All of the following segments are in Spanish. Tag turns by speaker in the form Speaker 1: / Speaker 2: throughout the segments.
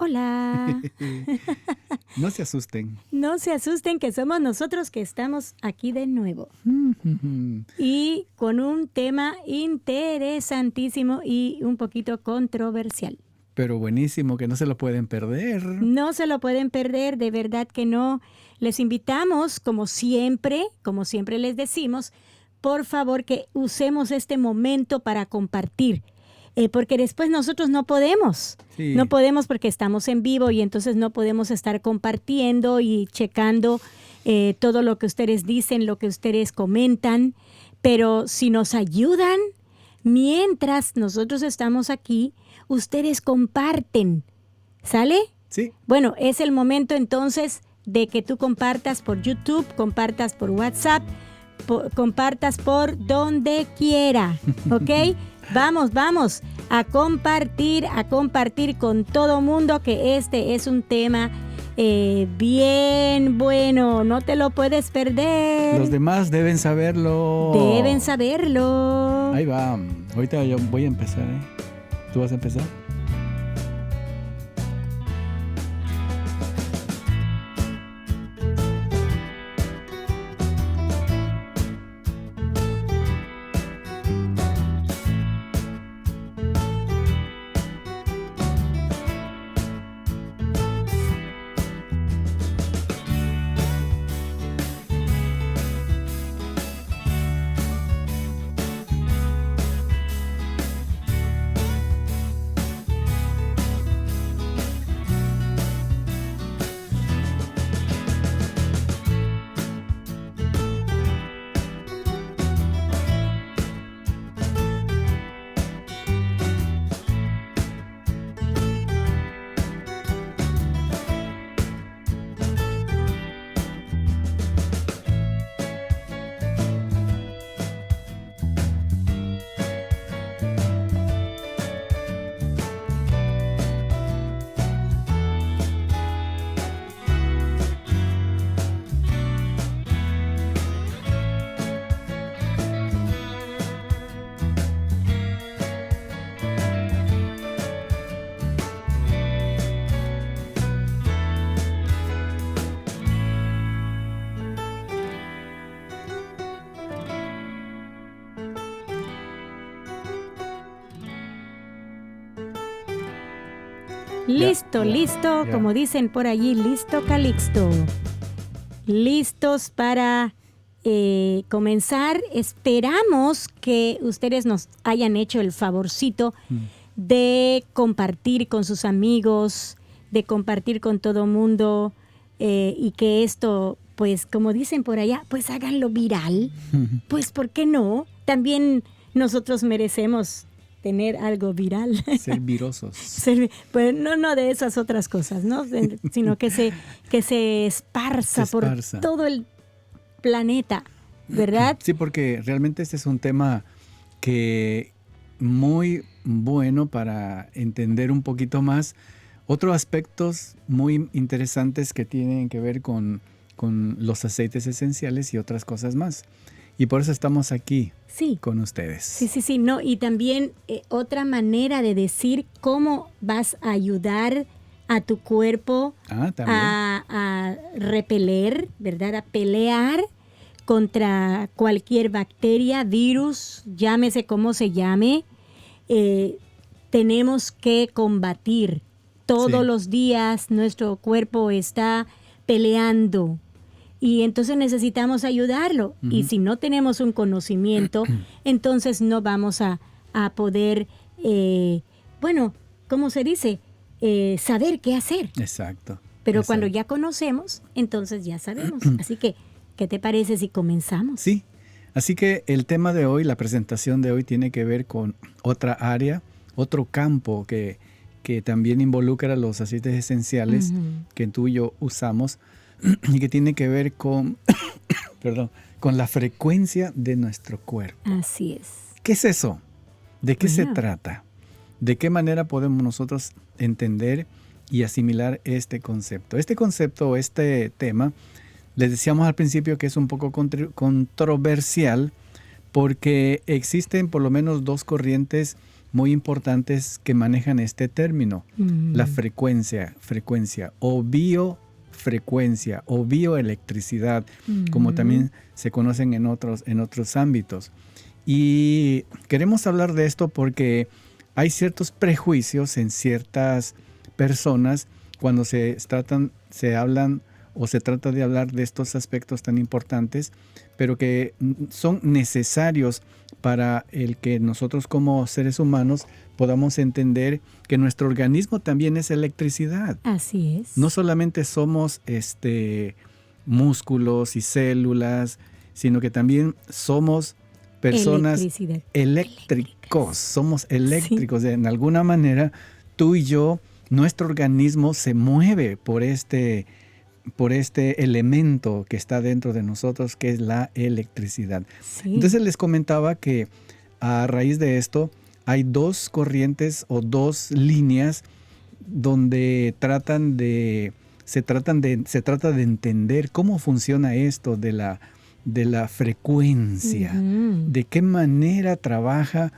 Speaker 1: Hola.
Speaker 2: No se asusten.
Speaker 1: No se asusten que somos nosotros que estamos aquí de nuevo. Y con un tema interesantísimo y un poquito controversial.
Speaker 2: Pero buenísimo, que no se lo pueden perder.
Speaker 1: No se lo pueden perder, de verdad que no. Les invitamos, como siempre les decimos, por favor que usemos este momento para compartir. Porque después nosotros no podemos.
Speaker 2: Sí.
Speaker 1: No podemos porque estamos en vivo y entonces no podemos estar compartiendo y checando todo lo que ustedes dicen, lo que ustedes comentan. Pero si nos ayudan, mientras nosotros estamos aquí, ustedes comparten. ¿Sale?
Speaker 2: Sí.
Speaker 1: Bueno, es el momento entonces de que tú compartas por YouTube, compartas por WhatsApp, compartas por donde quiera, ¿ok? Vamos a compartir con todo mundo que este es un tema bien bueno, no te lo puedes perder.
Speaker 2: Los demás deben saberlo.
Speaker 1: Deben saberlo.
Speaker 2: Ahí va, ahorita yo voy a empezar, ¿Tú vas a empezar?
Speaker 1: Listo,
Speaker 2: Ya.
Speaker 1: como dicen por allí, listo, Calixto. Listos para comenzar. Esperamos que ustedes nos hayan hecho el favorcito de compartir con sus amigos, de compartir con todo mundo y que esto, pues como dicen por allá, pues háganlo viral. Pues, ¿por qué no? También nosotros merecemos tener algo viral.
Speaker 2: Ser virosos.
Speaker 1: Pues no de esas otras cosas, ¿no? Sino que se esparza por todo el planeta, ¿verdad?
Speaker 2: Sí, porque realmente este es un tema que muy bueno para entender un poquito más otros aspectos muy interesantes que tienen que ver con los aceites esenciales y otras cosas más. Y por eso estamos aquí con ustedes.
Speaker 1: Sí. No, y también otra manera de decir cómo vas a ayudar a tu cuerpo a repeler, ¿verdad? A pelear contra cualquier bacteria, virus, llámese como se llame. Tenemos que combatir. Todos los días nuestro cuerpo está peleando. Y entonces necesitamos ayudarlo. Y si no tenemos un conocimiento, entonces no vamos a poder, ¿cómo se dice? Saber qué hacer.
Speaker 2: Exacto.
Speaker 1: Pero cuando ya conocemos, entonces ya sabemos. Así que, ¿qué te parece si comenzamos?
Speaker 2: Sí. Así que el tema de hoy, la presentación de hoy, tiene que ver con otra área, otro campo que también involucra los aceites esenciales que tú y yo usamos, y que tiene que ver con, con la frecuencia de nuestro cuerpo.
Speaker 1: Así es.
Speaker 2: ¿Qué es eso? ¿De qué se trata? ¿De qué manera podemos nosotros entender y asimilar este concepto? Este concepto o este tema, les decíamos al principio que es un poco controversial porque existen por lo menos dos corrientes muy importantes que manejan este término, la frecuencia o biofrecuencia o bioelectricidad, como también se conocen en otros ámbitos. Y queremos hablar de esto porque hay ciertos prejuicios en ciertas personas cuando se trata de hablar de estos aspectos tan importantes, pero que son necesarios para el que nosotros como seres humanos podamos entender que nuestro organismo también es electricidad.
Speaker 1: Así es.
Speaker 2: No solamente somos músculos y células, sino que también somos personas eléctricos. Somos eléctricos. Sí. En alguna manera, tú y yo, nuestro organismo se mueve por este elemento que está dentro de nosotros, que es la electricidad. Sí. Entonces les comentaba que a raíz de esto hay dos corrientes o dos líneas donde se trata de entender cómo funciona esto de la frecuencia, de qué manera trabaja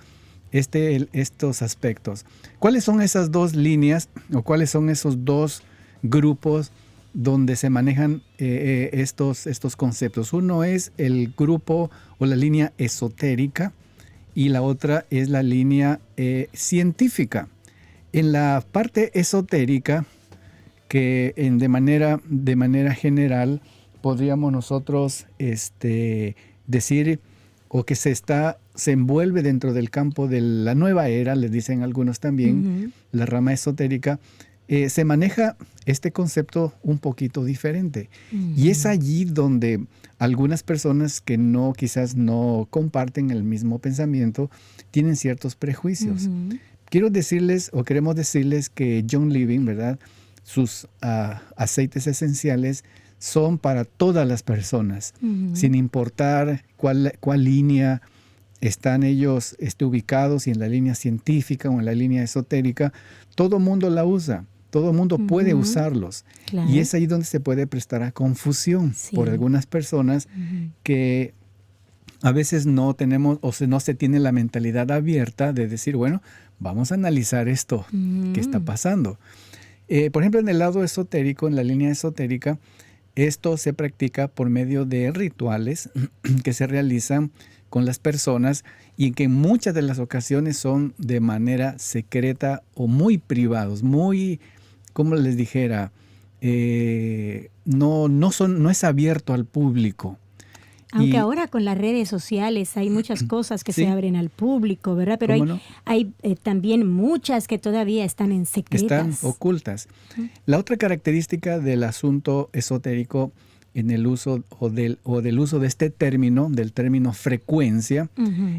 Speaker 2: estos aspectos. ¿Cuáles son esas dos líneas o cuáles son esos dos grupos donde se manejan estos conceptos? Uno es el grupo o la línea esotérica y la otra es la línea científica. En la parte esotérica, que de manera general podríamos nosotros decir, o que se envuelve dentro del campo de la nueva era, le dicen algunos también, la rama esotérica, se maneja este concepto un poquito diferente. Y es allí donde algunas personas que quizás no comparten el mismo pensamiento tienen ciertos prejuicios. Queremos decirles que John Living, ¿verdad? Sus aceites esenciales son para todas las personas, sin importar cuál línea están ellos ubicados, si en la línea científica o en la línea esotérica. Todo mundo la usa. Todo el mundo puede usarlos. Claro. Y es ahí donde se puede prestar a confusión por algunas personas que a veces no tenemos no se tiene la mentalidad abierta de decir, bueno, vamos a analizar esto que está pasando. Por ejemplo, en el lado esotérico, en la línea esotérica, esto se practica por medio de rituales que se realizan con las personas y que en muchas de las ocasiones son de manera secreta o muy privados, muy, como les dijera, no es abierto al público.
Speaker 1: Aunque ahora con las redes sociales hay muchas cosas que se abren al público, ¿verdad? Pero hay también muchas que todavía están en secretas.
Speaker 2: Están ocultas. La otra característica del asunto esotérico en el uso del uso de este término, del término frecuencia,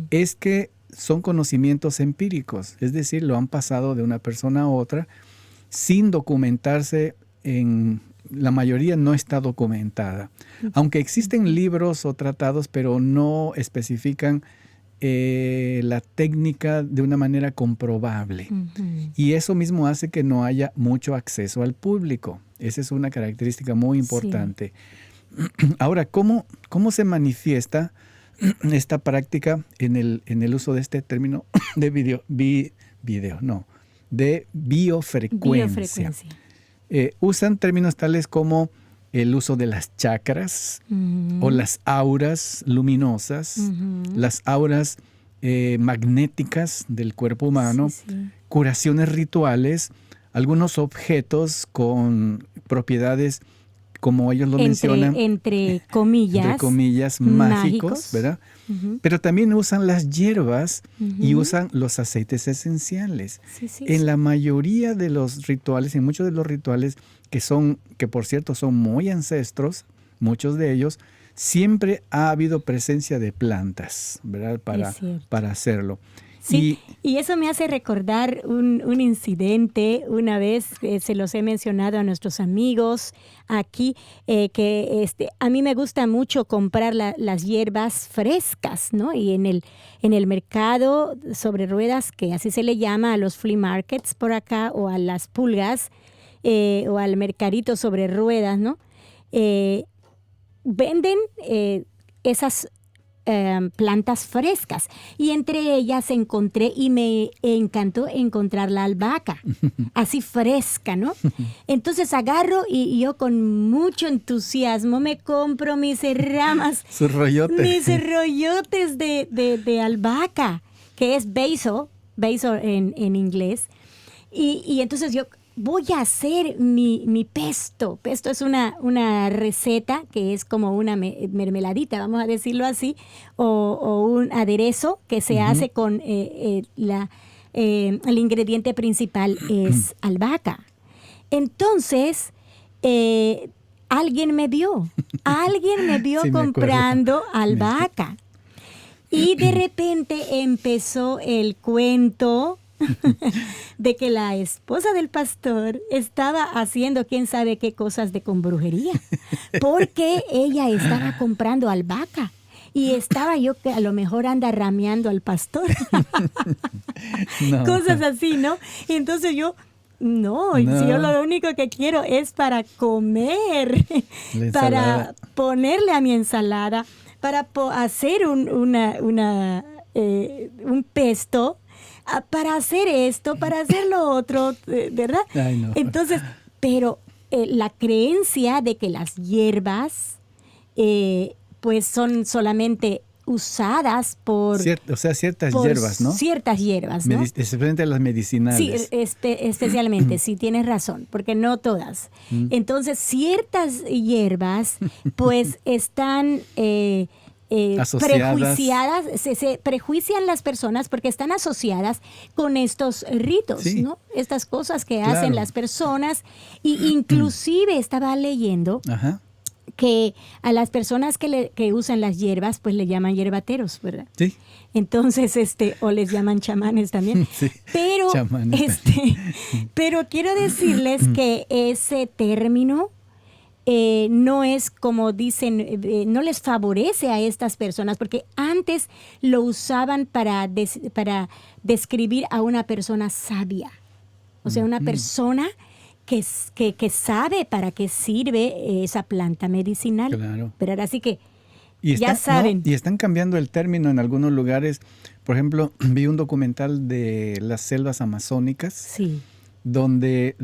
Speaker 2: es que son conocimientos empíricos. Es decir, lo han pasado de una persona a otra sin documentarse. La mayoría no está documentada. Aunque existen libros o tratados, pero no especifican la técnica de una manera comprobable. Y eso mismo hace que no haya mucho acceso al público. Esa es una característica muy importante. Sí. Ahora, ¿cómo se manifiesta esta práctica en el uso de este término de de biofrecuencia? Usan términos tales como el uso de las chakras o las auras luminosas, las auras magnéticas del cuerpo humano, curaciones rituales, algunos objetos con propiedades, como ellos lo mencionan,
Speaker 1: entre comillas,
Speaker 2: mágicos, ¿verdad? Pero también usan las hierbas y usan los aceites esenciales. En la mayoría de los rituales, en muchos de los rituales que por cierto son muy ancestros, muchos de ellos, siempre ha habido presencia de plantas, ¿verdad? Para hacerlo.
Speaker 1: Sí, y eso me hace recordar un incidente. Una vez se los he mencionado a nuestros amigos aquí, que a mí me gusta mucho comprar las hierbas frescas, ¿no? Y en el mercado sobre ruedas, que así se le llama a los flea markets por acá, o a las pulgas, o al mercadito sobre ruedas, ¿no? Venden esas plantas frescas. Y entre ellas encontré, y me encantó encontrar la albahaca, así fresca, ¿no? Entonces agarro y yo con mucho entusiasmo me compro mis ramas,
Speaker 2: Sus rollotes.
Speaker 1: mis rollotes de albahaca, que es basil en inglés. Y entonces yo voy a hacer mi pesto. Pesto es una receta que es como una mermeladita, vamos a decirlo así, o un aderezo que se hace con el ingrediente principal es albahaca. Entonces, alguien me vio
Speaker 2: Sí,
Speaker 1: comprando albahaca. Y de repente empezó el cuento de que la esposa del pastor estaba haciendo quién sabe qué cosas con brujería, porque ella estaba comprando albahaca y estaba yo que a lo mejor anda rameando al pastor.
Speaker 2: No.
Speaker 1: Cosas así, ¿no? Y entonces yo, no, si yo lo único que quiero es para comer, para ponerle a mi ensalada, para hacer un pesto, para hacer esto, para hacer lo otro, ¿verdad?
Speaker 2: Ay, no.
Speaker 1: Entonces, pero la creencia de que las hierbas pues son solamente usadas por...
Speaker 2: ciertas hierbas, ¿no?
Speaker 1: Ciertas hierbas, ¿no?
Speaker 2: Especialmente las medicinales.
Speaker 1: Sí, especialmente, sí, tienes razón, porque no todas. Entonces, ciertas hierbas pues están... prejuiciadas, se prejuician las personas porque están asociadas con estos ritos,
Speaker 2: sí,
Speaker 1: ¿no? Estas cosas que hacen las personas. Y inclusive estaba leyendo que a las personas que usan las hierbas, pues le llaman hierbateros, ¿verdad?
Speaker 2: Sí.
Speaker 1: Entonces, o les llaman chamanes también.
Speaker 2: Sí,
Speaker 1: pero, pero quiero decirles que ese término no es como dicen, no les favorece a estas personas, porque antes lo usaban para describir a una persona sabia, o sea, una persona que sabe para qué sirve esa planta medicinal.
Speaker 2: Claro.
Speaker 1: Pero así que
Speaker 2: ya
Speaker 1: saben.
Speaker 2: Y están cambiando el término en algunos lugares. Por ejemplo, vi un documental de las selvas amazónicas,
Speaker 1: sí,
Speaker 2: donde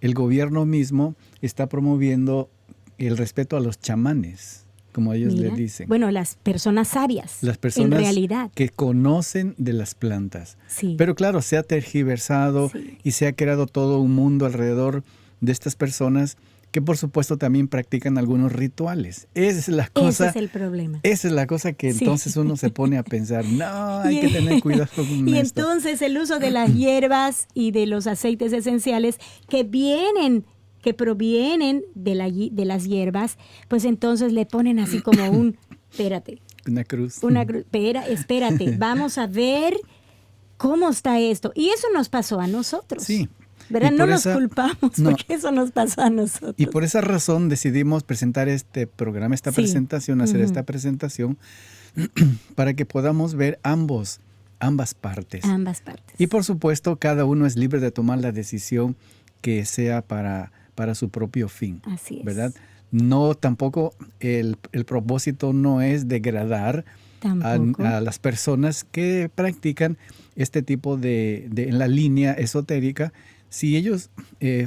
Speaker 2: el gobierno mismo está promoviendo el respeto a los chamanes, como ellos le dicen.
Speaker 1: Bueno, las personas sabias,
Speaker 2: las personas
Speaker 1: en realidad,
Speaker 2: que conocen de las plantas.
Speaker 1: Sí.
Speaker 2: Pero claro, se ha tergiversado y se ha creado todo un mundo alrededor de estas personas que por supuesto también practican algunos rituales. Esa es la cosa.
Speaker 1: Ese es el problema.
Speaker 2: Esa es la cosa que entonces uno se pone a pensar, no, hay que tener cuidado con esto.
Speaker 1: Y entonces el uso de las hierbas y de los aceites esenciales que provienen de las hierbas, pues entonces le ponen así como espérate.
Speaker 2: Una cruz.
Speaker 1: Espérate, vamos a ver cómo está esto. Y eso nos pasó a nosotros.
Speaker 2: Sí.
Speaker 1: ¿Verdad? No nos culpamos porque eso nos pasó a nosotros.
Speaker 2: Y por esa razón decidimos presentar este programa, esta presentación, hacer esta presentación, para que podamos ver ambas partes.
Speaker 1: Ambas partes.
Speaker 2: Y por supuesto, cada uno es libre de tomar la decisión que sea para su propio fin.
Speaker 1: Así es.
Speaker 2: ¿Verdad? No, tampoco el propósito no es degradar a las personas que practican este tipo en la línea esotérica. Si ellos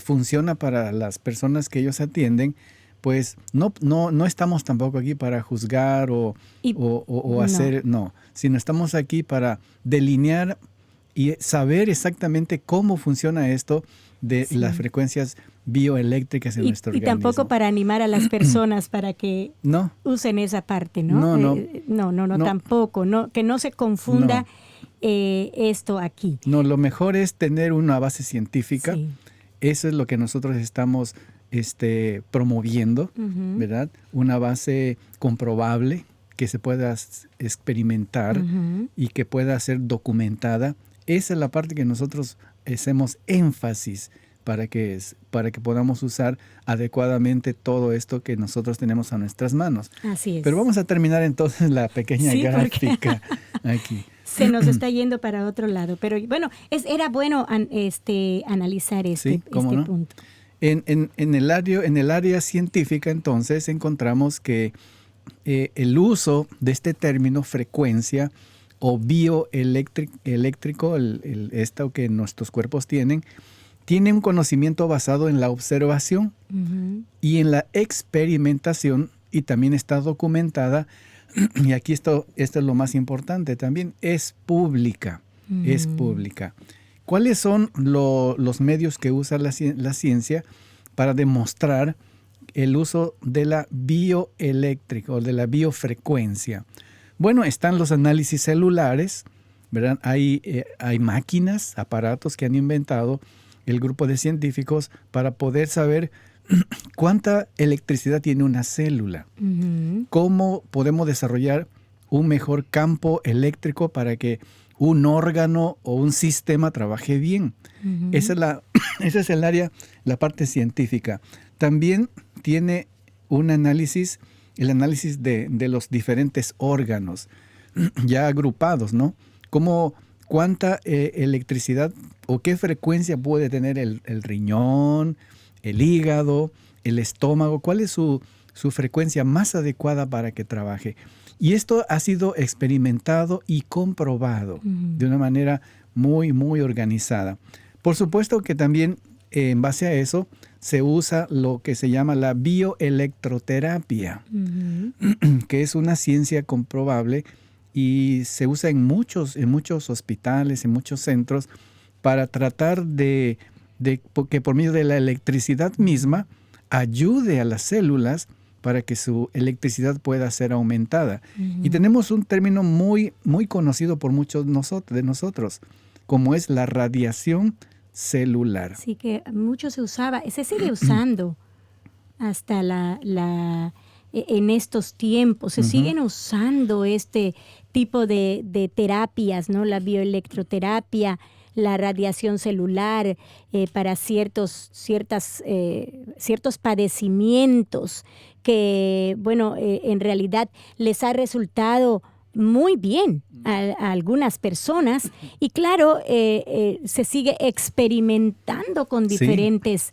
Speaker 2: funciona para las personas que ellos atienden, pues no estamos tampoco aquí para juzgar o hacer, sino estamos aquí para delinear y saber exactamente cómo funciona esto de las frecuencias bioeléctricas en nuestro organismo.
Speaker 1: Y tampoco para animar a las personas para que usen esa parte, ¿no? No, tampoco, que no se confunda esto aquí.
Speaker 2: No, lo mejor es tener una base científica. Sí. Eso es lo que nosotros estamos promoviendo, ¿verdad? Una base comprobable que se pueda experimentar y que pueda ser documentada. Esa es la parte que nosotros hacemos énfasis para que podamos usar adecuadamente todo esto que nosotros tenemos a nuestras manos.
Speaker 1: Así es.
Speaker 2: Pero vamos a terminar entonces la pequeña gráfica aquí.
Speaker 1: Se nos está yendo para otro lado, pero bueno, era bueno analizar este punto.
Speaker 2: En el área científica, entonces, encontramos que el uso de este término frecuencia o bioeléctrico, esto que nuestros cuerpos tienen, tiene un conocimiento basado en la observación y en la experimentación, y también está documentada, y aquí esto es lo más importante también, es pública. Es pública. ¿Cuáles son los medios que usa la ciencia para demostrar el uso de la bioeléctrica o de la biofrecuencia? Bueno, están los análisis celulares, ¿verdad? Hay máquinas, aparatos que han inventado el grupo de científicos para poder saber cuánta electricidad tiene una célula, cómo podemos desarrollar un mejor campo eléctrico para que un órgano o un sistema trabaje bien. Esa es el área, la parte científica. También tiene un análisis, el análisis de los diferentes órganos ya agrupados, ¿no? Cuánta electricidad o qué frecuencia puede tener el riñón, el hígado, el estómago, cuál es su frecuencia más adecuada para que trabaje. Y esto ha sido experimentado y comprobado de una manera muy, muy organizada. Por supuesto que también en base a eso se usa lo que se llama la bioelectroterapia, que es una ciencia comprobable y se usa en muchos hospitales, en muchos centros, para tratar de que por medio de la electricidad misma ayude a las células para que su electricidad pueda ser aumentada. Y tenemos un término muy, muy conocido por muchos de nosotros, como es la radiación celular.
Speaker 1: Sí, que mucho se usaba, se sigue usando hasta en estos tiempos. Se siguen usando este tipo de terapias, ¿no? La bioelectroterapia, la radiación celular para ciertos padecimientos que, bueno, en realidad les ha resultado muy bien a algunas personas. Y claro, se sigue experimentando con diferentes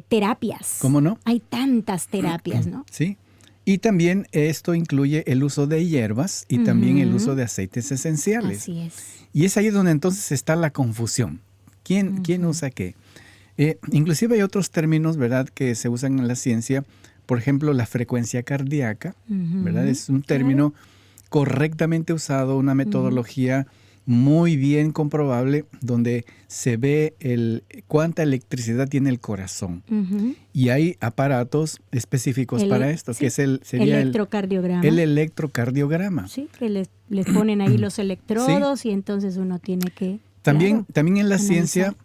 Speaker 1: terapias.
Speaker 2: ¿Cómo no?
Speaker 1: Hay tantas terapias, ¿no?
Speaker 2: Sí. Y también esto incluye el uso de hierbas y también el uso de aceites esenciales.
Speaker 1: Así es.
Speaker 2: Y es ahí donde entonces está la confusión. ¿Quién usa qué? Inclusive hay otros términos, ¿verdad?, que se usan en la ciencia. Por ejemplo, la frecuencia cardíaca, ¿verdad? Es un término correctamente usado, una metodología muy bien comprobable, donde se ve cuánta electricidad tiene el corazón. Y hay aparatos específicos para esto, que sería
Speaker 1: electrocardiograma.
Speaker 2: El electrocardiograma.
Speaker 1: Sí, que les ponen ahí los electrodos y entonces uno tiene que...
Speaker 2: También en la
Speaker 1: analizar.
Speaker 2: ciencia,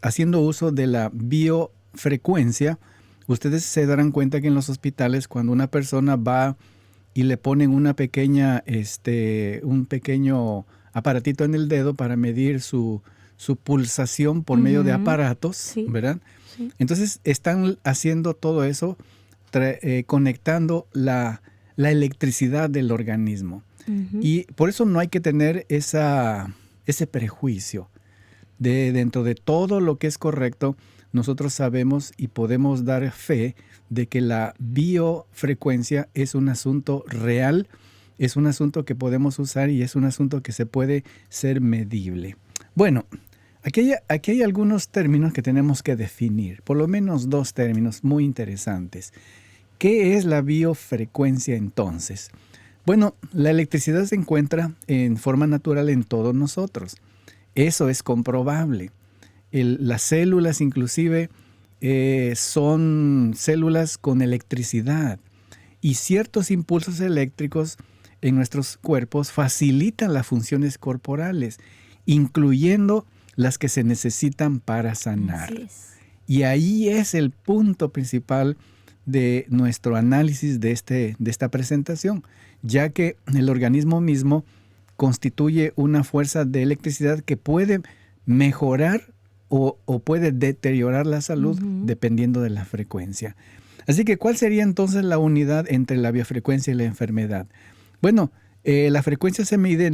Speaker 2: haciendo uso de la biofrecuencia, ustedes se darán cuenta que en los hospitales, cuando una persona va y le ponen un pequeño aparatito en el dedo para medir su pulsación por medio de aparatos, ¿verdad? Sí. Entonces están haciendo todo eso, conectando la electricidad del organismo. Y por eso no hay que tener ese prejuicio. Dentro de todo lo que es correcto, nosotros sabemos y podemos dar fe de que la biofrecuencia es un asunto real, es un asunto que podemos usar y es un asunto que se puede ser medible. Bueno, aquí hay algunos términos que tenemos que definir, por lo menos 2 términos muy interesantes. ¿Qué es la biofrecuencia entonces? Bueno, la electricidad se encuentra en forma natural en todos nosotros. Eso es comprobable. Las células inclusive son células con electricidad y ciertos impulsos eléctricos en nuestros cuerpos facilitan las funciones corporales, incluyendo las que se necesitan para sanar. Así es. Y ahí es el punto principal de nuestro análisis de esta presentación, ya que el organismo mismo constituye una fuerza de electricidad que puede mejorar o puede deteriorar la salud dependiendo de la frecuencia. Así que, ¿cuál sería entonces la unidad entre la biofrecuencia y la enfermedad? Bueno, la frecuencia se mide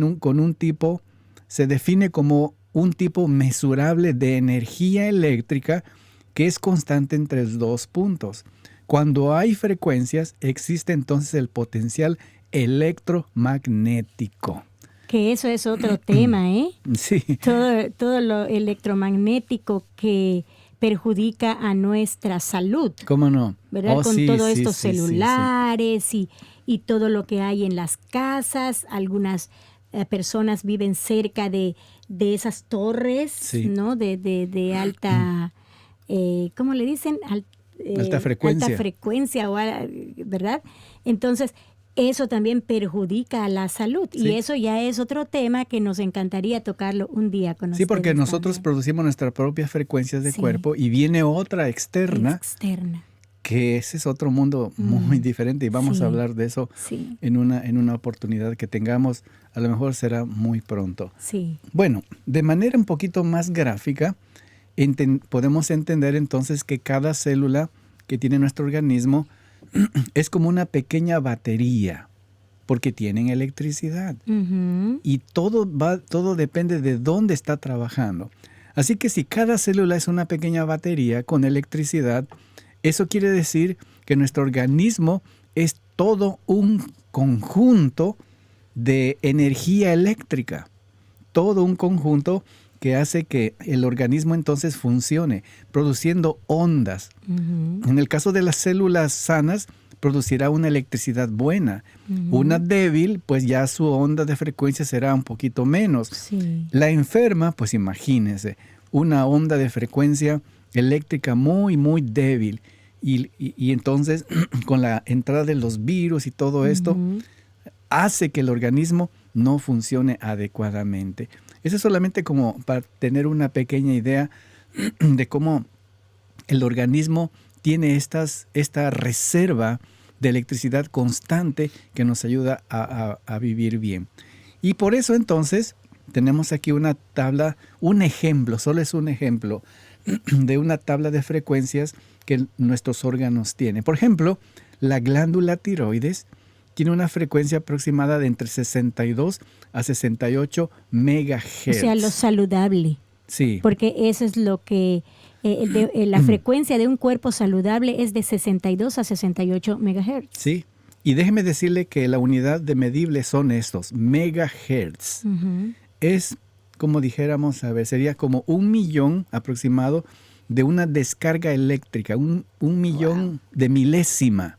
Speaker 2: se define como un tipo mesurable de energía eléctrica que es constante entre 2 puntos. Cuando hay frecuencias, existe entonces el potencial electromagnético.
Speaker 1: Que eso es otro tema, ¿eh?
Speaker 2: Sí.
Speaker 1: Todo lo electromagnético que perjudica a nuestra salud.
Speaker 2: ¿Cómo no?
Speaker 1: ¿Verdad? Con
Speaker 2: sí,
Speaker 1: todos
Speaker 2: sí,
Speaker 1: estos
Speaker 2: sí,
Speaker 1: celulares y todo lo que hay en las casas. Algunas personas viven cerca de esas torres,
Speaker 2: Sí.
Speaker 1: ¿no? De alta, ¿cómo le dicen?
Speaker 2: Alta frecuencia.
Speaker 1: Alta frecuencia, ¿verdad? Entonces, eso también perjudica a la salud.
Speaker 2: Sí.
Speaker 1: Y eso ya es otro tema que nos encantaría tocarlo un día con ustedes.
Speaker 2: Sí, porque nosotros
Speaker 1: también.
Speaker 2: producimos nuestras propias frecuencias de
Speaker 1: Sí.
Speaker 2: cuerpo y viene otra externa,
Speaker 1: Externa.
Speaker 2: que ese es otro mundo muy diferente y vamos
Speaker 1: Sí.
Speaker 2: a hablar de eso
Speaker 1: Sí.
Speaker 2: en una oportunidad que tengamos. A lo mejor será muy pronto.
Speaker 1: Sí.
Speaker 2: Bueno, de manera un poquito más gráfica, podemos entender entonces que cada célula que tiene nuestro organismo es como una pequeña batería, porque tienen electricidad.
Speaker 1: Ujú.
Speaker 2: Y todo depende de dónde está trabajando. Así que si cada célula es una pequeña batería con electricidad, eso quiere decir que nuestro organismo es todo un conjunto de energía eléctrica. Todo un conjunto que hace que el organismo entonces funcione, produciendo ondas.
Speaker 1: Ujú.
Speaker 2: En el caso de las células sanas, producirá una electricidad buena.
Speaker 1: Ujú.
Speaker 2: Una débil, pues ya su onda de frecuencia será un poquito menos.
Speaker 1: Sí.
Speaker 2: La enferma, pues imagínense, una onda de frecuencia eléctrica muy, muy débil. Y entonces, con la entrada de los virus y todo esto,
Speaker 1: Ujú.
Speaker 2: hace que el organismo no funcione adecuadamente. Eso es solamente como para tener una pequeña idea de cómo el organismo tiene esta reserva de electricidad constante que nos ayuda a vivir bien. Y por eso entonces tenemos aquí una tabla, un ejemplo, solo es un ejemplo de una tabla de frecuencias que nuestros órganos tienen. Por ejemplo, la glándula tiroides tiene una frecuencia aproximada de entre 62 a 68 megahertz.
Speaker 1: O sea, lo saludable.
Speaker 2: Sí.
Speaker 1: Porque eso es lo que la frecuencia de un cuerpo saludable es de 62 a 68 megahertz.
Speaker 2: Sí. Y déjeme decirle que la unidad de medible son estos, megahertz.
Speaker 1: Ujú.
Speaker 2: Es como dijéramos, a ver, sería como 1 millón aproximado de una descarga eléctrica, un millón de milésima.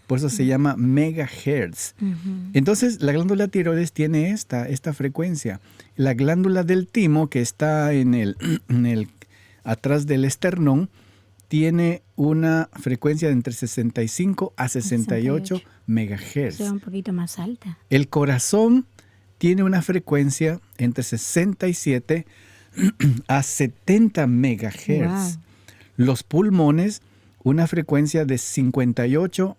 Speaker 2: Por eso se llama megahertz.
Speaker 1: Ujú.
Speaker 2: Entonces, la glándula tiroides tiene esta frecuencia. La glándula del timo, que está atrás del esternón, tiene una frecuencia de entre 65 a 68 megahertz.
Speaker 1: O sea, un poquito más alta.
Speaker 2: El corazón tiene una frecuencia entre 67 a 70 megahertz.
Speaker 1: Wow.
Speaker 2: Los pulmones, una frecuencia de 58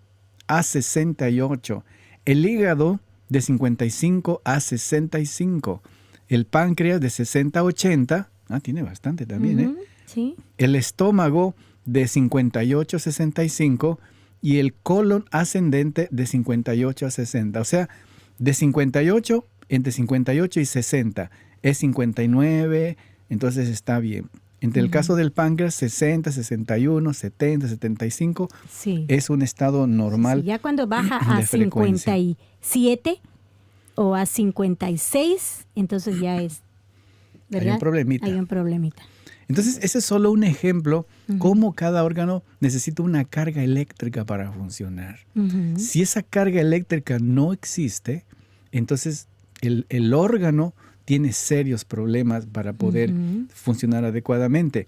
Speaker 2: a 68. El hígado, de 55 a 65. El páncreas, de 60 a 80. Tiene bastante también,
Speaker 1: Ujú. Sí.
Speaker 2: El estómago, de 58 a 65. Y el colon ascendente, de 58 a 60. O sea, de 58, entre 58 y 60. Es 59, entonces está bien. Entre el caso del páncreas, 60, 61, 70, 75,
Speaker 1: Sí.
Speaker 2: es un estado normal.
Speaker 1: Sí, ya cuando baja a
Speaker 2: de frecuencia.
Speaker 1: 57 o a 56, entonces ya es, ¿verdad?
Speaker 2: Hay un problemita.
Speaker 1: Hay un problemita.
Speaker 2: Entonces, ese es solo un ejemplo cómo cada órgano necesita una carga eléctrica para funcionar.
Speaker 1: Ujú.
Speaker 2: Si esa carga eléctrica no existe, entonces el órgano tiene serios problemas para poder
Speaker 1: Ujú.
Speaker 2: funcionar adecuadamente.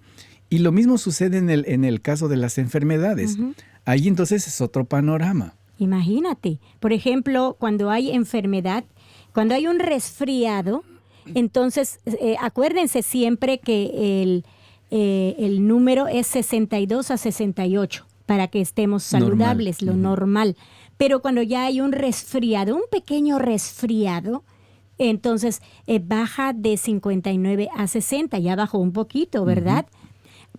Speaker 2: Y lo mismo sucede en el caso de las enfermedades.
Speaker 1: Ujú.
Speaker 2: Ahí entonces es otro panorama.
Speaker 1: Imagínate, por ejemplo, cuando hay enfermedad, cuando hay un resfriado, entonces acuérdense siempre que el número es 62 a 68 para que estemos saludables, lo normal. Pero cuando ya hay un resfriado, un pequeño resfriado, entonces baja de 59 a 60, ya bajó un poquito, ¿verdad?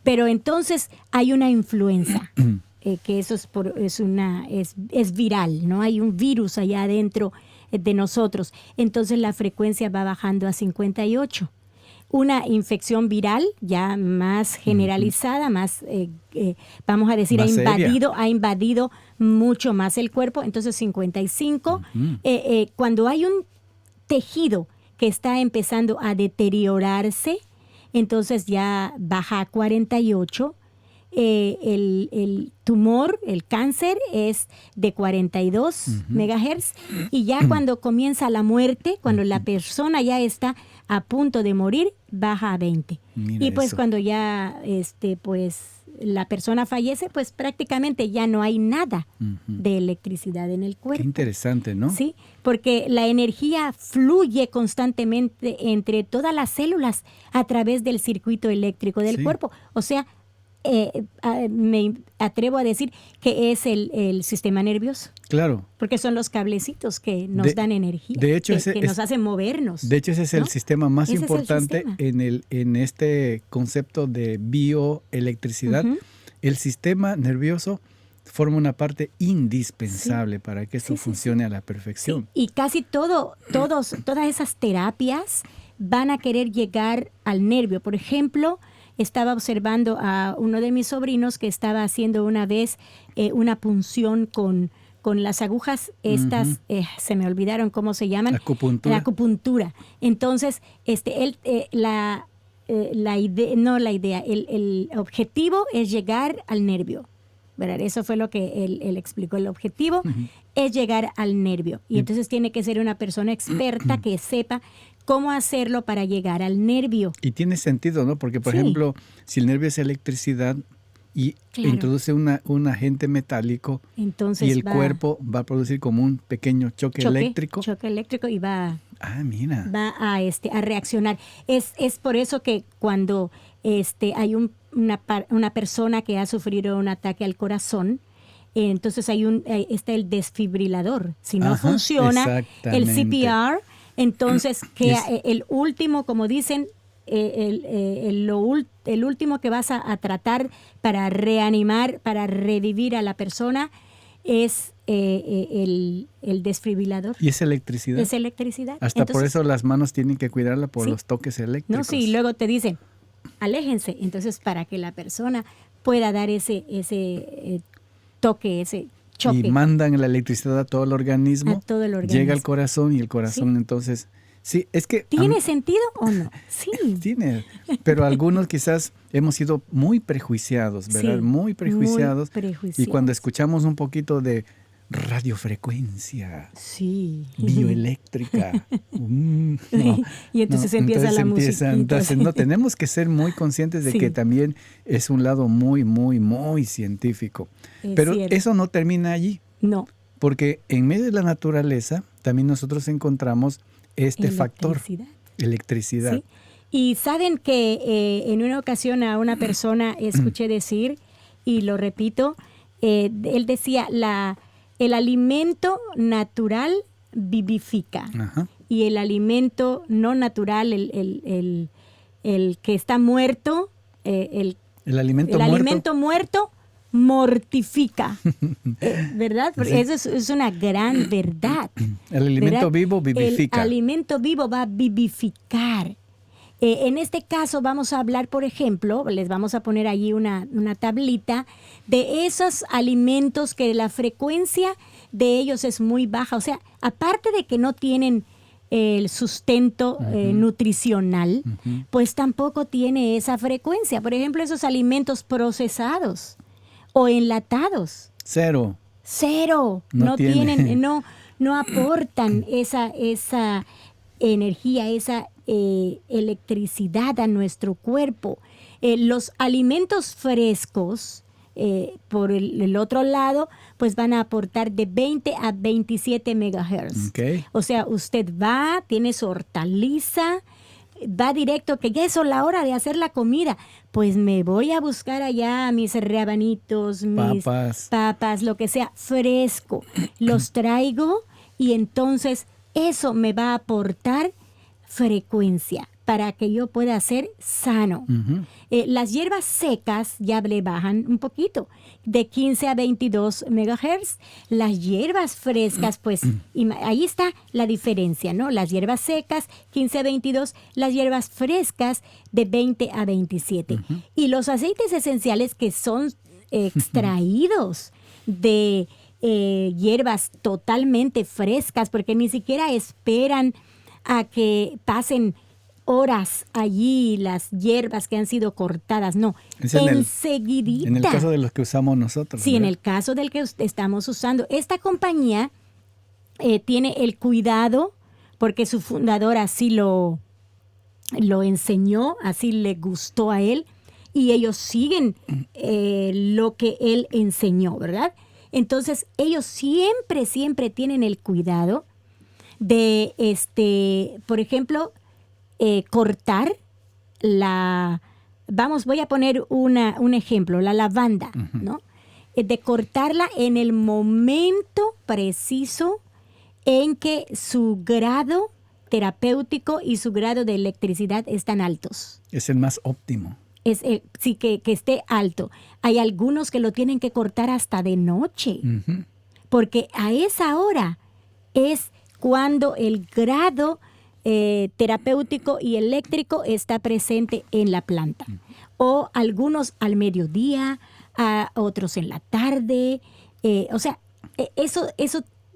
Speaker 1: Pero entonces hay una influenza. Que eso es viral, ¿no? Hay un virus allá adentro de nosotros. Entonces la frecuencia va bajando a 58. una infección viral ya más generalizada, más, vamos a decir,
Speaker 2: Más
Speaker 1: ha invadido mucho más el cuerpo. Entonces 55, cuando hay un tejido que está empezando a deteriorarse, entonces ya baja a 48. El tumor, el cáncer, es de 42 megahertz, y ya cuando comienza la muerte, cuando la persona ya está a punto de morir, baja a 20.
Speaker 2: Mira
Speaker 1: y pues
Speaker 2: eso.
Speaker 1: cuando ya pues la persona fallece, pues prácticamente ya no hay nada de electricidad en el cuerpo.
Speaker 2: Qué interesante, ¿no?
Speaker 1: Sí, porque la energía fluye constantemente entre todas las células a través del circuito eléctrico del
Speaker 2: Sí.
Speaker 1: cuerpo. O sea, me atrevo a decir que es el sistema nervioso,
Speaker 2: Claro.
Speaker 1: porque son los cablecitos que nos dan energía,
Speaker 2: de hecho,
Speaker 1: que nos hacen movernos.
Speaker 2: De hecho, ese es el
Speaker 1: ¿no?
Speaker 2: sistema más
Speaker 1: Ese es el
Speaker 2: importante
Speaker 1: sistema.
Speaker 2: en este concepto de bioelectricidad. El sistema nervioso forma una parte indispensable para que esto funcione a la perfección.
Speaker 1: Sí, y casi todas esas terapias van a querer llegar al nervio. Por ejemplo, estaba observando a uno de mis sobrinos que estaba haciendo una vez una punción con las agujas estas, se me olvidaron cómo se llaman.
Speaker 2: Acupuntura.
Speaker 1: La acupuntura. Entonces, él, el objetivo es llegar al nervio. ¿Verdad? Eso fue lo que él explicó. El objetivo es llegar al nervio. Y entonces tiene que ser una persona experta que sepa cómo hacerlo para llegar al nervio.
Speaker 2: Y tiene sentido, ¿no? Porque, por ejemplo, si el nervio es electricidad y introduce un agente metálico,
Speaker 1: entonces
Speaker 2: y el cuerpo va a producir como un pequeño choque eléctrico.
Speaker 1: Choque eléctrico, y va a reaccionar. Es por eso que cuando hay una persona que ha sufrido un ataque al corazón, entonces está el desfibrilador. Si no funciona el CPR, entonces el último, como dicen, el último que vas a tratar para reanimar, para revivir a la persona, es el desfibrilador.
Speaker 2: ¿Y es electricidad?
Speaker 1: Es electricidad.
Speaker 2: Hasta entonces, por eso las manos tienen que cuidarla por los toques eléctricos.
Speaker 1: No, sí, luego te dicen, aléjense. Entonces, para que la persona pueda dar ese toque, ese choque.
Speaker 2: Y mandan la electricidad a todo el organismo.
Speaker 1: A todo el organismo.
Speaker 2: Llega al corazón, y el corazón entonces... Sí, es que...
Speaker 1: ¿Tiene sentido o no? Sí.
Speaker 2: Tiene, pero algunos quizás hemos sido muy prejuiciados, ¿verdad?
Speaker 1: Sí,
Speaker 2: muy prejuiciados.
Speaker 1: Muy prejuiciados.
Speaker 2: Y cuando escuchamos un poquito de radiofrecuencia, bioeléctrica,
Speaker 1: y entonces empieza la música.
Speaker 2: Entonces no, tenemos que ser muy conscientes de que también es un lado muy, muy, muy científico. Pero eso no termina allí.
Speaker 1: No.
Speaker 2: Porque en medio de la naturaleza también nosotros encontramos factor, electricidad.
Speaker 1: ¿Sí? Y saben que en una ocasión a una persona escuché decir, y lo repito, él decía, el alimento natural vivifica. Y el alimento no natural, el que está muerto, el alimento muerto mortifica, ¿verdad? Porque eso es una gran verdad.
Speaker 2: El alimento vivo vivifica.
Speaker 1: El alimento vivo va a vivificar. En este caso vamos a hablar, por ejemplo, les vamos a poner allí una tablita de esos alimentos que la frecuencia de ellos es muy baja. O sea, aparte de que no tienen el sustento nutricional, pues tampoco tiene esa frecuencia. Por ejemplo, esos alimentos procesados o enlatados.
Speaker 2: Cero.
Speaker 1: No tienen, no aportan esa energía, esa electricidad a nuestro cuerpo. Los alimentos frescos, por el otro lado, pues van a aportar de 20 a 27 megahertz. O sea, usted tiene su hortaliza, va directo, que ya es la hora de hacer la comida. Pues me voy a buscar allá mis rabanitos, mis papas, lo que sea, fresco. Los traigo y entonces eso me va a aportar frecuencia. para que yo pueda ser sano. Las hierbas secas ya le bajan un poquito, de 15 a 22 megahertz. Las hierbas frescas, pues ahí está la diferencia, ¿no? Las hierbas secas, 15 a 22, las hierbas frescas de 20 a 27. Y los aceites esenciales que son extraídos de hierbas totalmente frescas, porque ni siquiera esperan a que pasen horas allí las hierbas que han sido cortadas, no, enseguidita.
Speaker 2: En el caso de los que usamos nosotros.
Speaker 1: Sí,
Speaker 2: ¿verdad?
Speaker 1: en el caso del que estamos usando. Esta compañía tiene el cuidado, porque su fundador así lo enseñó, así le gustó a él, y ellos siguen lo que él enseñó, ¿verdad? Entonces, ellos siempre tienen el cuidado de, por ejemplo, cortar voy a poner un ejemplo, la lavanda, ¿no? De cortarla en el momento preciso en que su grado terapéutico y su grado de electricidad están altos.
Speaker 2: Es el más óptimo.
Speaker 1: Sí, que esté alto. Hay algunos que lo tienen que cortar hasta de noche, porque a esa hora es cuando el grado terapéutico y eléctrico está presente en la planta. O algunos al mediodía, otros en la tarde. Eso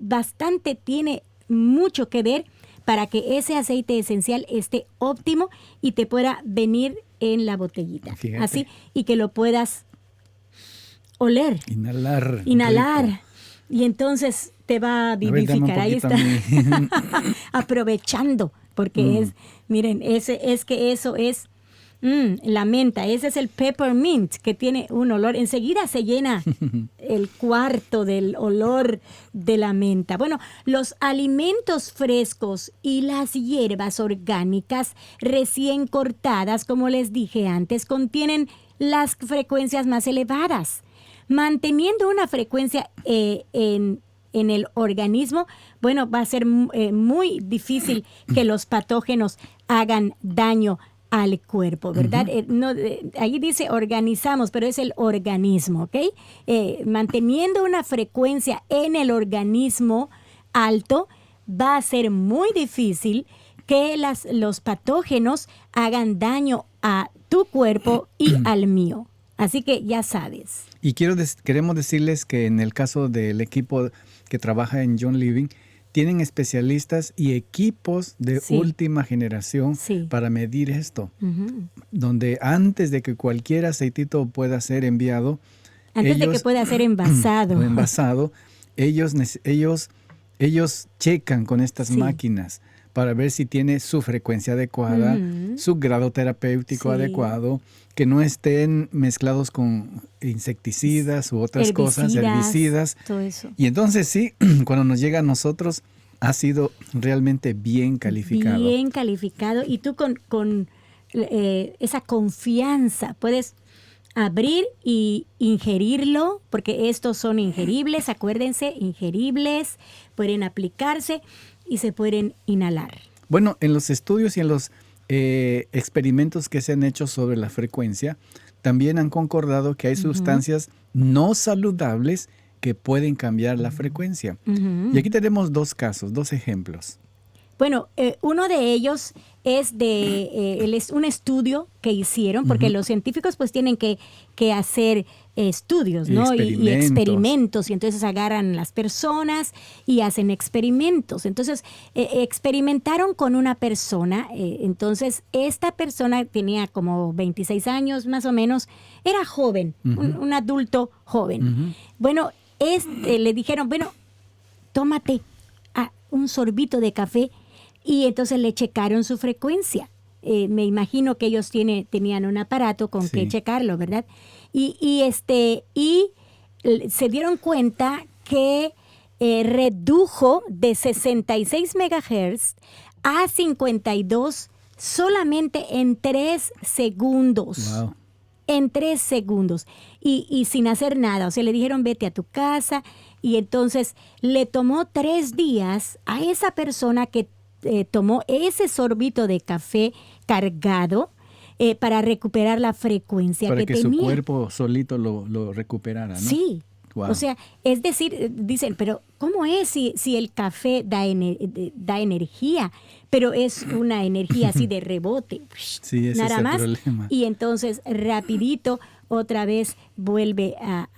Speaker 1: bastante tiene mucho que ver para que ese aceite esencial esté óptimo y te pueda venir en la botellita.
Speaker 2: Fíjate.
Speaker 1: Así, y que lo puedas oler.
Speaker 2: Inhalar.
Speaker 1: Rico. Y entonces te va a vivificar. Ahí está. Aprovechando, porque miren, es que eso es la menta. Ese es el peppermint, que tiene un olor. Enseguida se llena el cuarto del olor de la menta. Bueno, los alimentos frescos y las hierbas orgánicas recién cortadas, como les dije antes, contienen las frecuencias más elevadas. Manteniendo una frecuencia en el organismo, bueno, va a ser muy difícil que los patógenos hagan daño al cuerpo, ¿verdad? Ahí dice organizamos, pero es el organismo, ¿ok? Manteniendo una frecuencia en el organismo alto, va a ser muy difícil que los patógenos hagan daño a tu cuerpo y al mío. Así que ya sabes.
Speaker 2: Y queremos decirles que en el caso del equipo que trabaja en John Living, tienen especialistas y equipos de última generación para medir esto. Donde antes de que cualquier aceitito pueda ser enviado,
Speaker 1: antes de que pueda ser envasado,
Speaker 2: ellos checan con estas máquinas para ver si tiene su frecuencia adecuada, su grado terapéutico adecuado, que no estén mezclados con insecticidas u otras cosas, herbicidas.
Speaker 1: Todo eso.
Speaker 2: Y entonces sí, cuando nos llega a nosotros, ha sido realmente bien calificado.
Speaker 1: Bien calificado. Y tú con esa confianza puedes abrir y ingerirlo, porque estos son ingeribles, acuérdense, ingeribles, pueden aplicarse y se pueden inhalar.
Speaker 2: Bueno, en los estudios y en los experimentos que se han hecho sobre la frecuencia, también han concordado que hay sustancias no saludables que pueden cambiar la frecuencia. Y aquí tenemos dos ejemplos.
Speaker 1: Bueno, uno de ellos es es un estudio que hicieron, porque los científicos pues tienen que hacer estudios, ¿no? Y experimentos, y entonces agarran las personas y hacen experimentos. Entonces, experimentaron con una persona, entonces esta persona tenía como 26 años más o menos, era joven, un adulto joven. Bueno, le dijeron, bueno, tómate un sorbito de café, y entonces le checaron su frecuencia. Me imagino que ellos tenían un aparato con que checarlo, ¿verdad? Y se dieron cuenta que redujo de 66 megahertz a 52 solamente en 3 segundos.
Speaker 2: Wow.
Speaker 1: En 3 segundos. Y sin hacer nada. O sea, le dijeron, vete a tu casa. Y entonces le tomó 3 días a esa persona que tomó ese sorbito de café cargado para recuperar la frecuencia
Speaker 2: para que
Speaker 1: tenía.
Speaker 2: Su cuerpo solito lo recuperara, ¿no?
Speaker 1: Sí.
Speaker 2: Wow.
Speaker 1: O sea, es decir, dicen, pero ¿cómo es si el café da energía? Pero es una energía así de rebote.
Speaker 2: Sí, ese
Speaker 1: nada
Speaker 2: es el
Speaker 1: más.
Speaker 2: problema.
Speaker 1: Y entonces rapidito otra vez vuelve a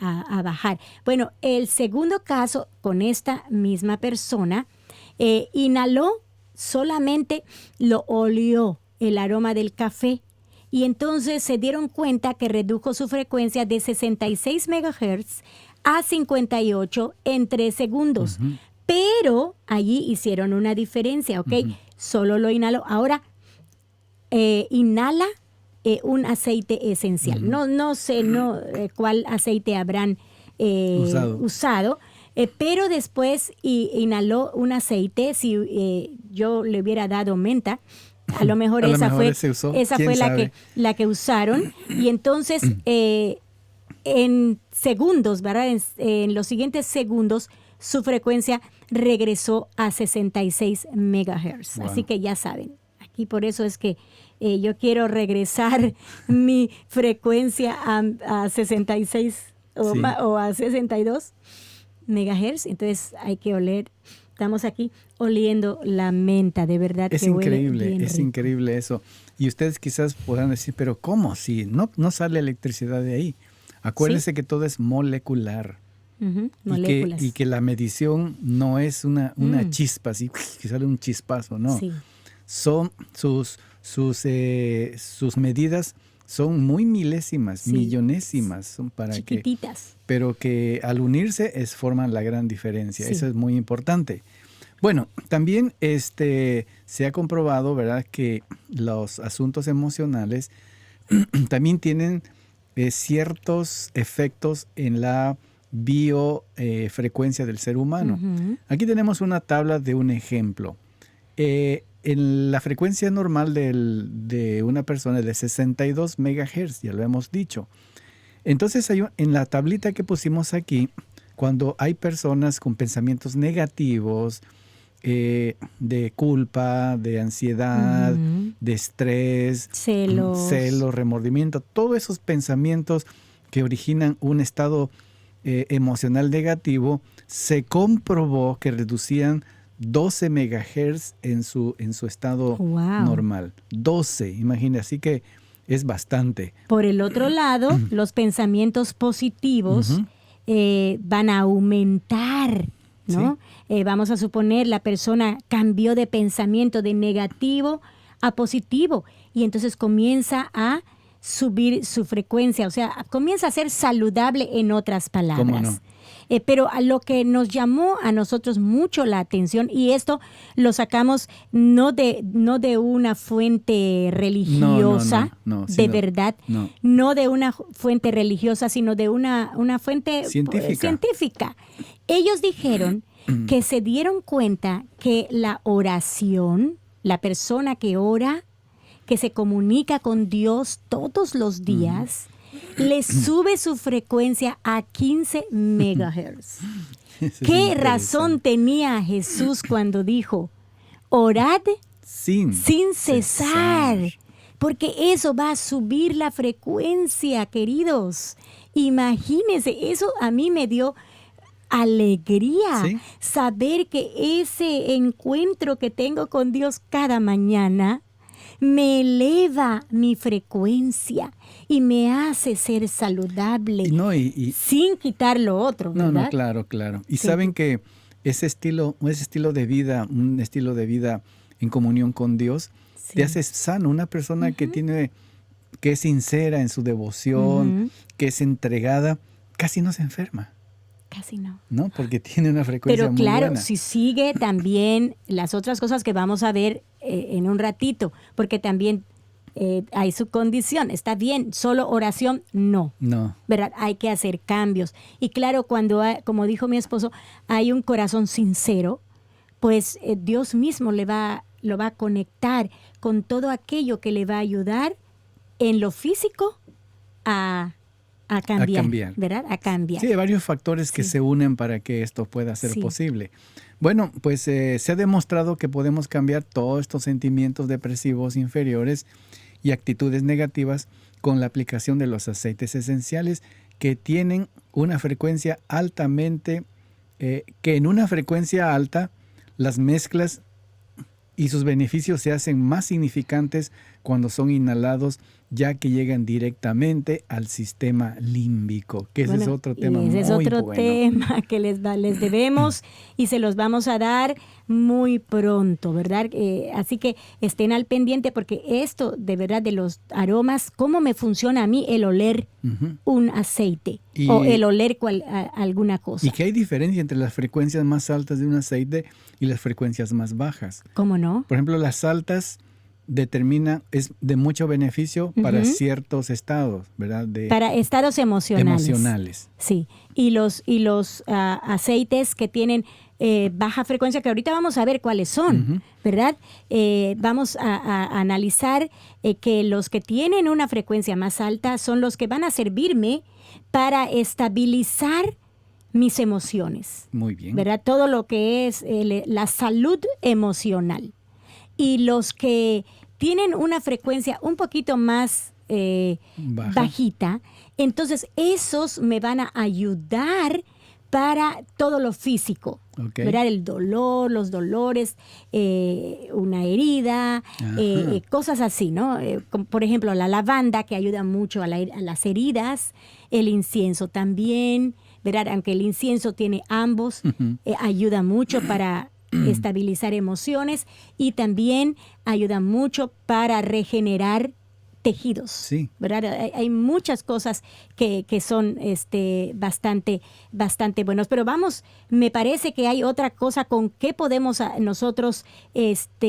Speaker 1: bajar. Bueno, el segundo caso con esta misma persona, inhaló, solamente lo olió el aroma del café. Y entonces se dieron cuenta que redujo su frecuencia de 66 MHz a 58 en 3 segundos.
Speaker 2: Uh-huh.
Speaker 1: Pero allí hicieron una diferencia, ¿ok?
Speaker 2: Uh-huh.
Speaker 1: Solo lo inhaló. Ahora, inhala un aceite esencial.
Speaker 2: Uh-huh.
Speaker 1: No sé cuál aceite habrán usado. Pero después inhaló un aceite. Si yo le hubiera dado menta, a lo mejor esa fue la que usaron. Y entonces, en segundos, ¿verdad? En los siguientes segundos, su frecuencia regresó a 66 MHz. Wow. Así que ya saben, aquí por eso es que yo quiero regresar mi frecuencia a 66 o a 62 MHz. Entonces hay que oler. Estamos aquí oliendo la menta, de verdad.
Speaker 2: Es increíble, es increíble eso. Y ustedes quizás podrán decir, pero ¿cómo? Si no sale electricidad de ahí. Acuérdense que todo es molecular.
Speaker 1: Uh-huh.
Speaker 2: Y que la medición no es una chispa, así que sale un chispazo, no.
Speaker 1: Sí.
Speaker 2: Son sus medidas son muy milésimas, millonésimas, son para
Speaker 1: chiquititas.
Speaker 2: Pero que al unirse forman la gran diferencia. Eso es muy importante. Bueno, también se ha comprobado, ¿verdad?, que los asuntos emocionales también tienen ciertos efectos en la biofrecuencia del ser humano.
Speaker 1: Uh-huh.
Speaker 2: Aquí tenemos una tabla de un ejemplo. En la frecuencia normal de una persona es de 62 MHz, ya lo hemos dicho. Entonces, en la tablita que pusimos aquí, cuando hay personas con pensamientos negativos, de culpa, de ansiedad, uh-huh, de estrés, celos, remordimiento, todos esos pensamientos que originan un estado emocional negativo, se comprobó que reducían 12 MHz en su estado normal. 12, imagínate, así que es bastante.
Speaker 1: Por el otro lado, los pensamientos positivos van a aumentar, ¿no? Sí. Vamos a suponer la persona cambió de pensamiento de negativo a positivo y entonces comienza a subir su frecuencia, o sea, comienza a ser saludable, en otras palabras.
Speaker 2: ¿Cómo no?
Speaker 1: Pero a lo que nos llamó a nosotros mucho la atención, y esto lo sacamos no de una fuente religiosa, de verdad, no de una fuente religiosa, sino de una fuente científica. Ellos dijeron que se dieron cuenta que la oración, la persona que ora, que se comunica con Dios todos los días, le sube su frecuencia a 15 MHz. ¿Qué razón tenía Jesús cuando dijo, orad sin cesar? Porque eso va a subir la frecuencia, queridos. Imagínense, eso a mí me dio alegría, saber que ese encuentro que tengo con Dios cada mañana me eleva mi frecuencia y me hace ser saludable, sin quitar lo otro, ¿verdad?
Speaker 2: No, claro. Y saben que ese estilo de vida, un estilo de vida en comunión con Dios, te hace sano. Una persona que es sincera en su devoción, que es entregada, casi no se enferma.
Speaker 1: Casi no.
Speaker 2: No, porque tiene una frecuencia muy
Speaker 1: buena. Pero
Speaker 2: buena.
Speaker 1: si sigue también las otras cosas que vamos a ver en un ratito, porque también hay su condición. Está bien, solo oración, no. ¿Verdad? Hay que hacer cambios. Y claro, cuando, como dijo mi esposo, hay un corazón sincero, pues Dios mismo lo va a conectar con todo aquello que le va a ayudar en lo físico a cambiar, ¿verdad? A cambiar.
Speaker 2: Sí, hay varios factores que se unen para que esto pueda ser posible. Bueno, pues se ha demostrado que podemos cambiar todos estos sentimientos depresivos inferiores y actitudes negativas con la aplicación de los aceites esenciales que tienen una frecuencia altamente, que en una frecuencia alta las mezclas y sus beneficios se hacen más significantes cuando son inhalados, ya que llegan directamente al sistema límbico, que ese es otro tema muy bueno.
Speaker 1: Ese es otro tema que les debemos y se los vamos a dar muy pronto, ¿verdad? Así que estén al pendiente porque esto, de verdad, de los aromas, cómo me funciona a mí el oler un aceite o el oler alguna cosa.
Speaker 2: Y que hay diferencia entre las frecuencias más altas de un aceite y las frecuencias más bajas.
Speaker 1: ¿Cómo no?
Speaker 2: Por ejemplo, las altas es de mucho beneficio para ciertos estados, ¿verdad?
Speaker 1: Para estados emocionales. Sí, y los aceites que tienen baja frecuencia, que ahorita vamos a ver cuáles son, ¿verdad? Vamos a analizar que los que tienen una frecuencia más alta son los que van a servirme para estabilizar mis emociones.
Speaker 2: Muy bien.
Speaker 1: ¿Verdad? Todo lo que es la salud emocional. Y los que tienen una frecuencia un poquito más bajita, entonces esos me van a ayudar para todo lo físico, ¿verdad? El dolor, los dolores, una herida, cosas así, ¿no? Como por ejemplo, la lavanda, que ayuda mucho a las heridas, el incienso también, ¿verdad? Aunque el incienso tiene ambos, ayuda mucho para estabilizar emociones y también ayuda mucho para regenerar tejidos,
Speaker 2: sí,
Speaker 1: ¿verdad? Hay muchas cosas que son bastante buenos, pero me parece que hay otra cosa con que podemos nosotros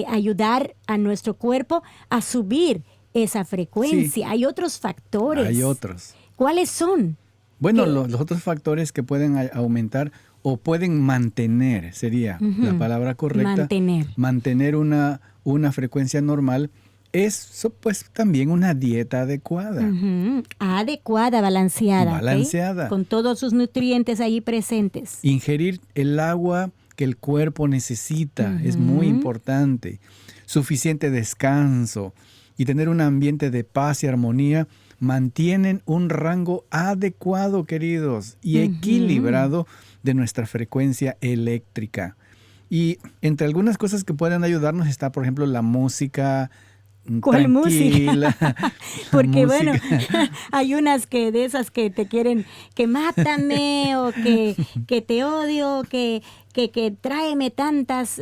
Speaker 1: ayudar a nuestro cuerpo a subir esa frecuencia. Sí. Hay otros factores.
Speaker 2: Hay otros.
Speaker 1: ¿Cuáles son?
Speaker 2: Bueno, los otros factores que pueden aumentar o pueden mantener, sería la palabra correcta. Mantener una frecuencia normal es pues también una dieta adecuada.
Speaker 1: Adecuada, balanceada.
Speaker 2: Balanceada.
Speaker 1: ¿Okay? Con todos sus nutrientes ahí presentes.
Speaker 2: Ingerir el agua que el cuerpo necesita es muy importante. Suficiente descanso y tener un ambiente de paz y armonía mantienen un rango adecuado, queridos, y equilibrado de nuestra frecuencia eléctrica. Y entre algunas cosas que pueden ayudarnos está, por ejemplo, la música.
Speaker 1: ¿Cuál música? Porque bueno, hay unas de esas que te quieren, que mátame o que te odio, que tráeme tantas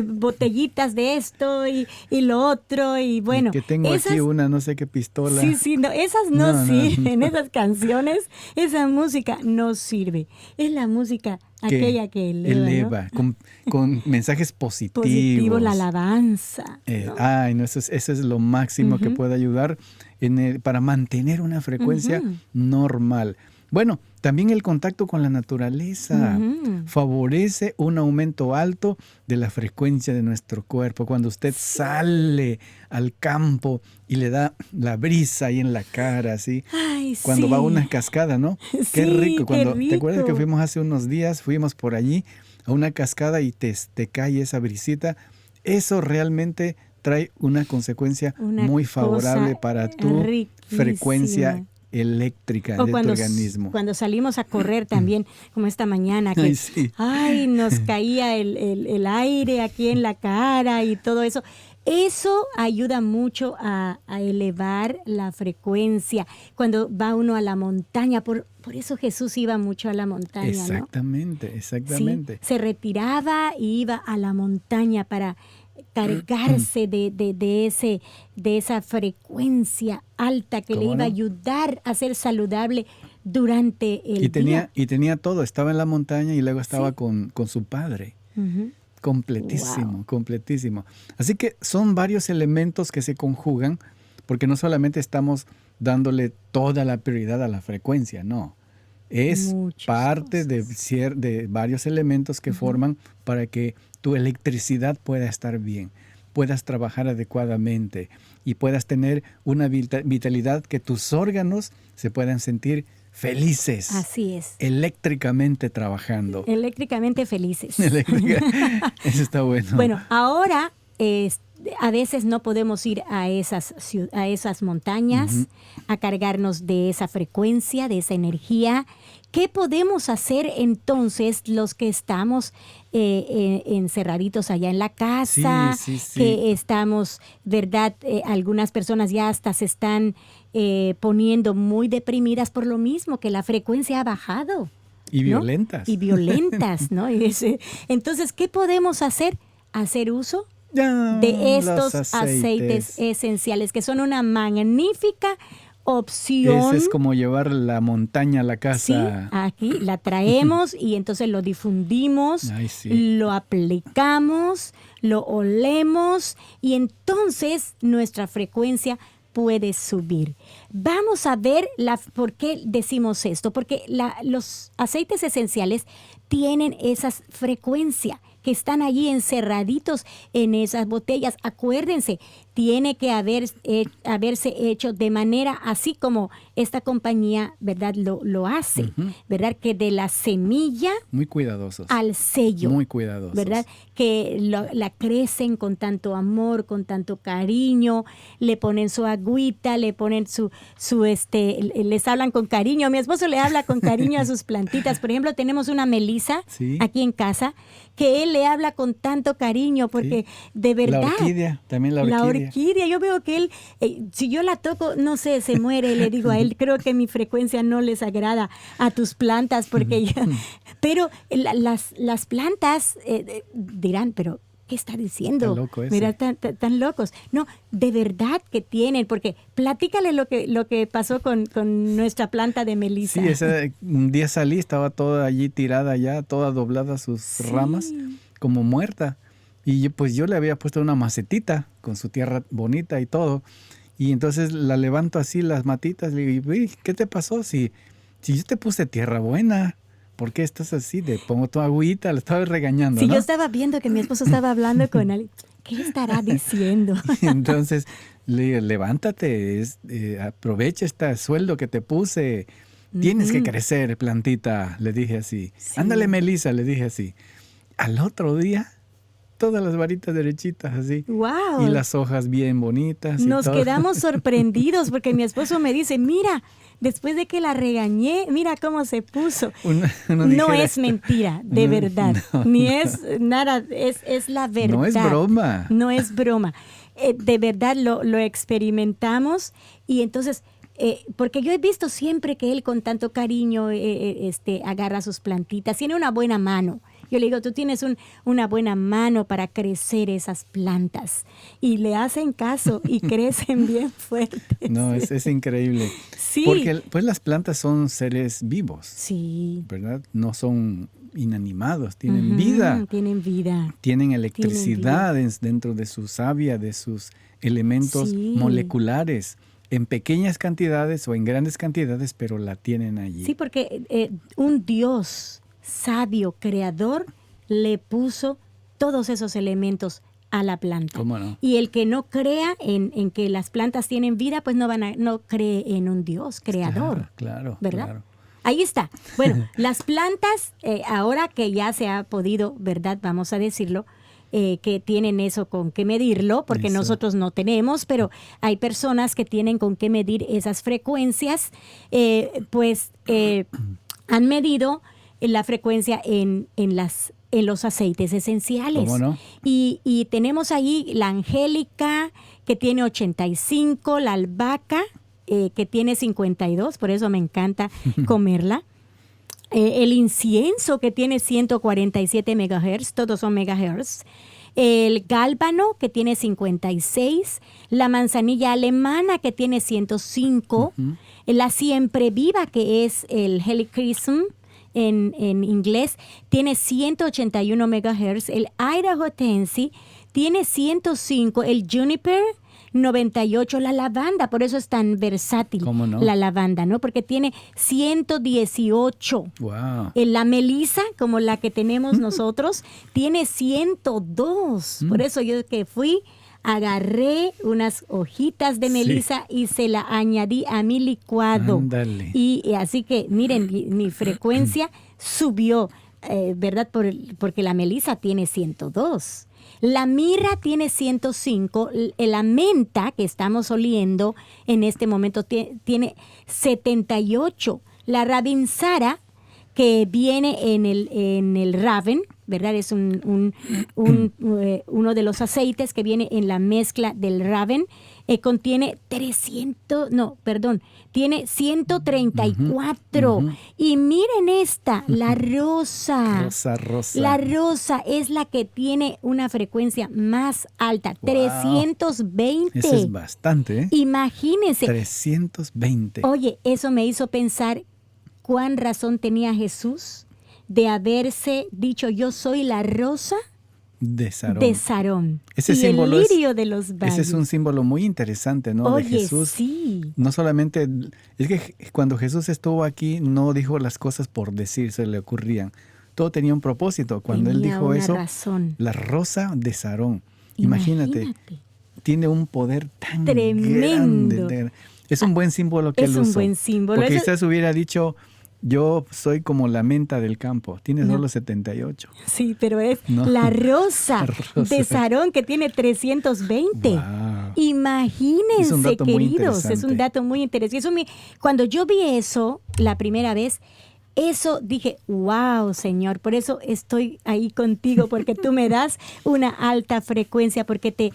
Speaker 1: botellitas de esto y lo otro y bueno.
Speaker 2: Que tengo aquí una no sé qué pistola.
Speaker 1: Sí, no, esas no sirven, esas canciones, esa música no sirve. Es la música aquella que eleva,
Speaker 2: ¿no? con mensajes positivos.
Speaker 1: Positivo, la alabanza.
Speaker 2: ¿No? Eso es lo máximo que puede ayudar para mantener una frecuencia normal. Bueno, también el contacto con la naturaleza favorece un aumento alto de la frecuencia de nuestro cuerpo. Cuando usted sale al campo y le da la brisa ahí en la cara, así.
Speaker 1: Ay,
Speaker 2: cuando va a una cascada, ¿no? Qué rico.
Speaker 1: Qué rico.
Speaker 2: ¿Te acuerdas que fuimos hace unos días? Fuimos por allí a una cascada y te cae esa brisita. Eso realmente trae una consecuencia muy favorable para tu frecuencia eléctrica de tu organismo.
Speaker 1: Cuando salimos a correr también, como esta mañana, que nos caía el aire aquí en la cara y todo eso. Eso ayuda mucho a elevar la frecuencia. Cuando va uno a la montaña, por eso Jesús iba mucho a la montaña,
Speaker 2: exactamente, ¿no? Exactamente.
Speaker 1: Sí, se retiraba y iba a la montaña para cargarse de esa frecuencia alta que le iba a ayudar a ser saludable durante el día.
Speaker 2: Y tenía todo, estaba en la montaña y luego estaba con su padre. Completísimo. Así que son varios elementos que se conjugan, porque no solamente estamos dándole toda la prioridad a la frecuencia, no. Es parte de varios elementos que forman para que tu electricidad pueda estar bien, puedas trabajar adecuadamente y puedas tener una vitalidad que tus órganos se puedan sentir felices.
Speaker 1: Así es.
Speaker 2: Eléctricamente trabajando.
Speaker 1: Eléctricamente felices.
Speaker 2: Eso está bueno.
Speaker 1: Bueno, ahora a veces no podemos ir a esas montañas a cargarnos de esa frecuencia, de esa energía. ¿Qué podemos hacer entonces los que estamos encerraditos allá en la casa?
Speaker 2: Sí.
Speaker 1: Que estamos, ¿verdad? Algunas personas ya hasta se están poniendo muy deprimidas por lo mismo, que la frecuencia ha bajado.
Speaker 2: Y
Speaker 1: ¿no?
Speaker 2: violentas.
Speaker 1: Y violentas, ¿no? Entonces, ¿qué podemos hacer? Hacer uso de estos aceites esenciales, que son una magnífica opción.
Speaker 2: Ese es como llevar la montaña a la casa.
Speaker 1: Sí, aquí la traemos y entonces lo difundimos,
Speaker 2: Ay, sí.
Speaker 1: lo aplicamos, lo olemos y entonces nuestra frecuencia puede subir. Vamos a ver por qué decimos esto, porque los aceites esenciales tienen esa frecuencia que están allí encerraditos en esas botellas. Acuérdense, tiene que haberse hecho de manera así como esta compañía, ¿verdad? Lo hace, ¿verdad? Que de la semilla
Speaker 2: muy cuidadosos
Speaker 1: al sello.
Speaker 2: Muy cuidadosos.
Speaker 1: ¿Verdad? Que la crecen con tanto amor, con tanto cariño, le ponen su agüita, le ponen les hablan con cariño. Mi esposo le habla con cariño a sus plantitas. Por ejemplo, tenemos una melisa aquí en casa que él le habla con tanto cariño porque de verdad.
Speaker 2: La orquídea, también la orquídea.
Speaker 1: Yo veo que él, si yo la toco, no sé, se muere. Le digo a él, creo que mi frecuencia no les agrada a tus plantas porque pero las plantas dirán, pero ¿qué está diciendo?
Speaker 2: Está loco ese.
Speaker 1: Mira, tan locos. No, de verdad que tienen, porque platícale lo que pasó con nuestra planta de melisa.
Speaker 2: Sí, un día salí, estaba toda allí tirada ya, toda doblada sus ramas, como muerta. Y yo le había puesto una macetita con su tierra bonita y todo. Y entonces la levanto así, las matitas, le digo, ¿qué te pasó? Si yo te puse tierra buena, ¿por qué estás así? Te pongo tu agüita, le estaba regañando,
Speaker 1: Sí,
Speaker 2: ¿no?
Speaker 1: yo estaba viendo que mi esposo estaba hablando con él. ¿Qué estará diciendo?
Speaker 2: Entonces le digo, levántate, aprovecha este sueldo que te puse. Tienes que crecer, plantita, le dije así. Sí. Ándale, Melisa, le dije así. Al otro día, todas las varitas derechitas así.
Speaker 1: ¡Wow!
Speaker 2: Y las hojas bien bonitas.
Speaker 1: Nos quedamos sorprendidos porque mi esposo me dice, mira, después de que la regañé, mira cómo se puso. No es mentira, de verdad. No. Ni es nada, es la verdad.
Speaker 2: No es broma.
Speaker 1: No es broma. De verdad lo experimentamos y entonces... porque yo he visto siempre que él con tanto cariño agarra sus plantitas, tiene una buena mano. Yo le digo, tú tienes una buena mano para crecer esas plantas. Y le hacen caso y crecen bien fuertes.
Speaker 2: No, es increíble.
Speaker 1: Sí.
Speaker 2: Porque pues las plantas son seres vivos.
Speaker 1: Sí.
Speaker 2: ¿Verdad? No son inanimados, tienen vida.
Speaker 1: Tienen vida.
Speaker 2: Tienen electricidad dentro de su savia, de sus elementos moleculares. En pequeñas cantidades o en grandes cantidades, pero la tienen allí.
Speaker 1: Sí, porque un Dios sabio, creador, le puso todos esos elementos a la planta.
Speaker 2: ¿Cómo no?
Speaker 1: Y el que no crea en que las plantas tienen vida, pues no cree en un Dios creador.
Speaker 2: Claro,
Speaker 1: ¿verdad?
Speaker 2: Claro.
Speaker 1: Ahí está. Bueno, las plantas, ahora que ya se ha podido, ¿verdad? Vamos a decirlo, que tienen eso con qué medirlo, porque nosotros no tenemos, pero hay personas que tienen con qué medir esas frecuencias, han medido la frecuencia en los aceites esenciales.
Speaker 2: ¿Cómo no?
Speaker 1: Y tenemos ahí la angélica, que tiene 85, la albahaca, que tiene 52, por eso me encanta comerla. El incienso, que tiene 147 megahertz, todos son megahertz. El gálbano, que tiene 56. La manzanilla alemana, que tiene 105. La siempre viva, que es el helichrysum en inglés, tiene 181 megahertz. El Idaho Tansy tiene 105. El juniper, 98, la lavanda, por eso es tan versátil.
Speaker 2: ¿Cómo no?
Speaker 1: La lavanda, ¿no? Porque tiene 118.
Speaker 2: Wow.
Speaker 1: La melisa, como la que tenemos nosotros, tiene 102. Por eso yo que fui agarré unas hojitas de melisa y se la añadí a mi licuado.
Speaker 2: Ándale.
Speaker 1: Y así que, miren, mi frecuencia subió, ¿verdad? Porque la melisa tiene 102. La mirra tiene 105. La menta que estamos oliendo en este momento tiene 78. La rabinsara, que viene en el Raven, ¿verdad? Es uno de los aceites que viene en la mezcla del Raven. Tiene tiene 134. Y miren esta, la rosa.
Speaker 2: Rosa.
Speaker 1: La rosa es la que tiene una frecuencia más alta,
Speaker 2: Wow.
Speaker 1: 320.
Speaker 2: Eso es bastante, ¿eh?
Speaker 1: Imagínense.
Speaker 2: 320.
Speaker 1: Oye, eso me hizo pensar cuán razón tenía Jesús de haberse dicho, yo soy la rosa
Speaker 2: de Sarón.
Speaker 1: de Sarón.
Speaker 2: Ese
Speaker 1: y
Speaker 2: símbolo
Speaker 1: el lirio de los valles.
Speaker 2: Ese es un símbolo muy interesante, ¿no?
Speaker 1: Oye,
Speaker 2: de Jesús.
Speaker 1: sí.
Speaker 2: No solamente, es que cuando Jesús estuvo aquí, no dijo las cosas por decir, se le ocurrían. Todo tenía un propósito. Cuando él dijo
Speaker 1: una
Speaker 2: eso,
Speaker 1: razón.
Speaker 2: la rosa de Sarón. Imagínate, tiene un poder tan
Speaker 1: tremendo.
Speaker 2: grande. Es un buen símbolo que él usó.
Speaker 1: Es un buen símbolo.
Speaker 2: Porque
Speaker 1: Eso...
Speaker 2: quizás hubiera dicho, yo soy como la menta del campo. Tiene solo 78.
Speaker 1: Sí, pero es la rosa de Sarón que tiene 320.
Speaker 2: Wow.
Speaker 1: Imagínense, queridos. Es un dato muy interesante. Cuando yo vi eso la primera vez, eso dije, wow, Señor, por eso estoy ahí contigo, porque tú me das una alta frecuencia, porque te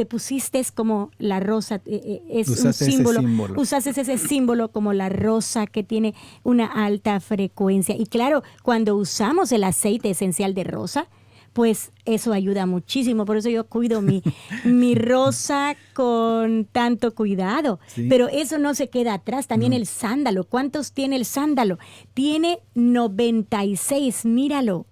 Speaker 1: pusiste como la rosa, es un símbolo. Usaste ese símbolo como la rosa que tiene una alta frecuencia. Y claro, cuando usamos el aceite esencial de rosa, pues eso ayuda muchísimo. Por eso yo cuido mi rosa con tanto cuidado. Sí. Pero eso no se queda atrás. También el sándalo. ¿Cuántos tiene el sándalo? Tiene 96, míralo.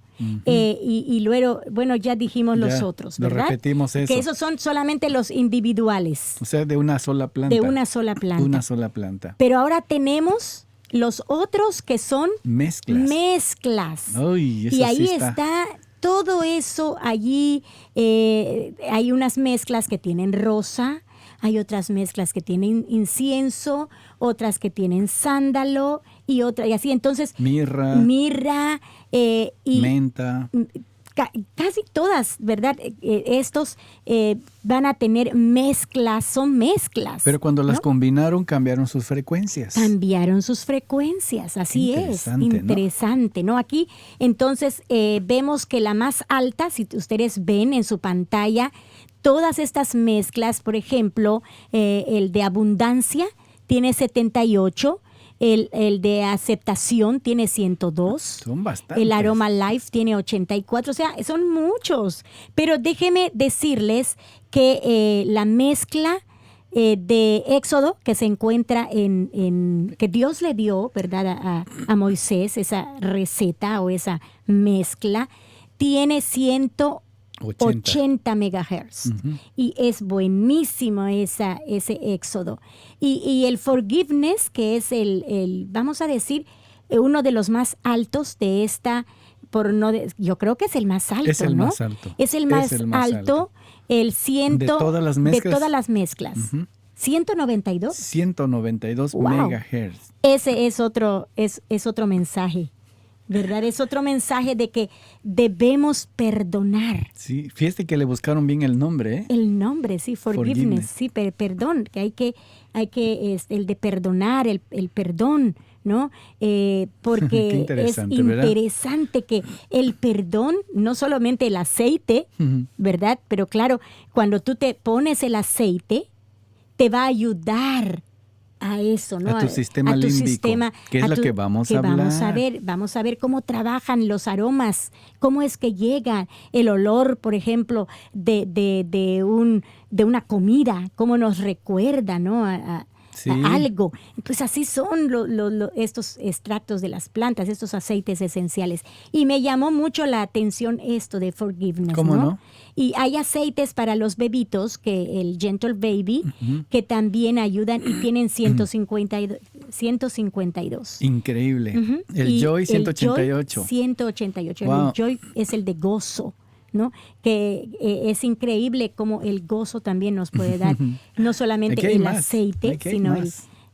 Speaker 1: Y luego, bueno, ya dijimos los otros, ¿verdad?
Speaker 2: Lo repetimos eso.
Speaker 1: Que esos son solamente los individuales.
Speaker 2: O sea, de una sola planta.
Speaker 1: De una sola planta.
Speaker 2: Una sola planta.
Speaker 1: Pero ahora tenemos los otros que son mezclas.
Speaker 2: Uy,
Speaker 1: y ahí está todo eso allí. Hay unas mezclas que tienen rosa, hay otras mezclas que tienen incienso, otras que tienen sándalo y así. Entonces, mirra y
Speaker 2: menta.
Speaker 1: Casi todas, ¿verdad? Estos van a tener mezclas, son mezclas.
Speaker 2: Pero cuando las combinaron, cambiaron sus frecuencias.
Speaker 1: Cambiaron sus frecuencias, así es. Interesante, ¿no? Aquí, entonces, vemos que la más alta, si ustedes ven en su pantalla, todas estas mezclas, por ejemplo, el de abundancia tiene 78, el de aceptación tiene 102.
Speaker 2: Son bastantes.
Speaker 1: El aroma life tiene 84. O sea, son muchos. Pero déjenme decirles que la mezcla de Éxodo que se encuentra que Dios le dio, ¿verdad? A Moisés, esa receta o esa mezcla, tiene 180 megahertz. Y es buenísimo ese Éxodo. Y el forgiveness, que es vamos a decir, uno de los más altos de esta, yo creo que es el más alto,
Speaker 2: es el
Speaker 1: ¿no?
Speaker 2: Más alto.
Speaker 1: Es el más alto. De todas las mezclas. 192.
Speaker 2: 192 megahertz.
Speaker 1: Ese es otro mensaje. ¿Verdad? Es otro mensaje de que debemos perdonar.
Speaker 2: Sí, fíjate que le buscaron bien el nombre, ¿eh?
Speaker 1: El nombre, sí, forgiveness. Sí, perdón, que hay que el de perdonar, el perdón, ¿no? Porque es interesante que el perdón, no solamente el aceite, ¿verdad? Pero claro, cuando tú te pones el aceite, te va a ayudar a eso, ¿no?
Speaker 2: A tu sistema límbico, que es lo que vamos a hablar.
Speaker 1: Vamos a ver cómo trabajan los aromas, cómo es que llega el olor, por ejemplo, de una comida, cómo nos recuerda, ¿no? A algo. Pues así son estos extractos de las plantas, estos aceites esenciales. Y me llamó mucho la atención esto de forgiveness,
Speaker 2: ¿cómo no?
Speaker 1: Y hay aceites para los bebitos, que el Gentle Baby, que también ayudan y tienen 152.
Speaker 2: Increíble. El Joy 188.
Speaker 1: El Joy 188.
Speaker 2: Wow.
Speaker 1: El Joy es el de gozo, ¿no? Que es increíble cómo el gozo también nos puede dar, no solamente el aceite, sino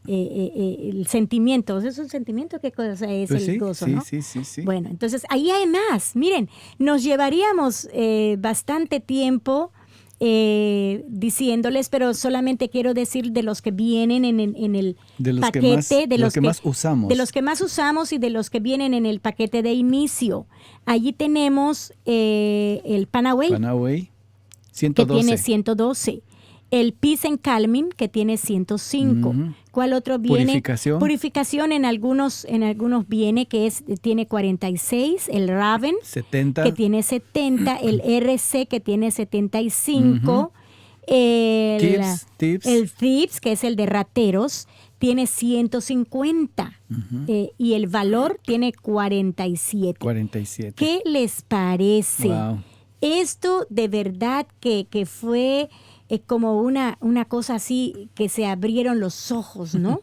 Speaker 1: el sentimiento. ¿Es un sentimiento? ¿Qué cosa es
Speaker 2: Pues
Speaker 1: el gozo,
Speaker 2: sí,
Speaker 1: no?
Speaker 2: sí.
Speaker 1: Bueno, entonces ahí hay más. Miren, nos llevaríamos bastante tiempo diciéndoles, pero solamente quiero decir de los que vienen en el paquete,
Speaker 2: de los que más usamos.
Speaker 1: De los que más usamos y de los que vienen en el paquete de inicio. Allí tenemos el Panaway,
Speaker 2: 112.
Speaker 1: que tiene 112. El Peace and Calming, que tiene 105.
Speaker 2: Ujú.
Speaker 1: ¿Cuál otro viene?
Speaker 2: Purificación.
Speaker 1: Purificación en algunos viene, tiene 46. El Raven,
Speaker 2: 70.
Speaker 1: que tiene 70. El RC, que tiene 75.
Speaker 2: Tips.
Speaker 1: El Thieves, que es el de rateros, tiene 150. Y el Valor tiene 47.
Speaker 2: 47.
Speaker 1: ¿Qué les parece?
Speaker 2: Wow.
Speaker 1: Esto de verdad que fue como una cosa así, que se abrieron los ojos, ¿no?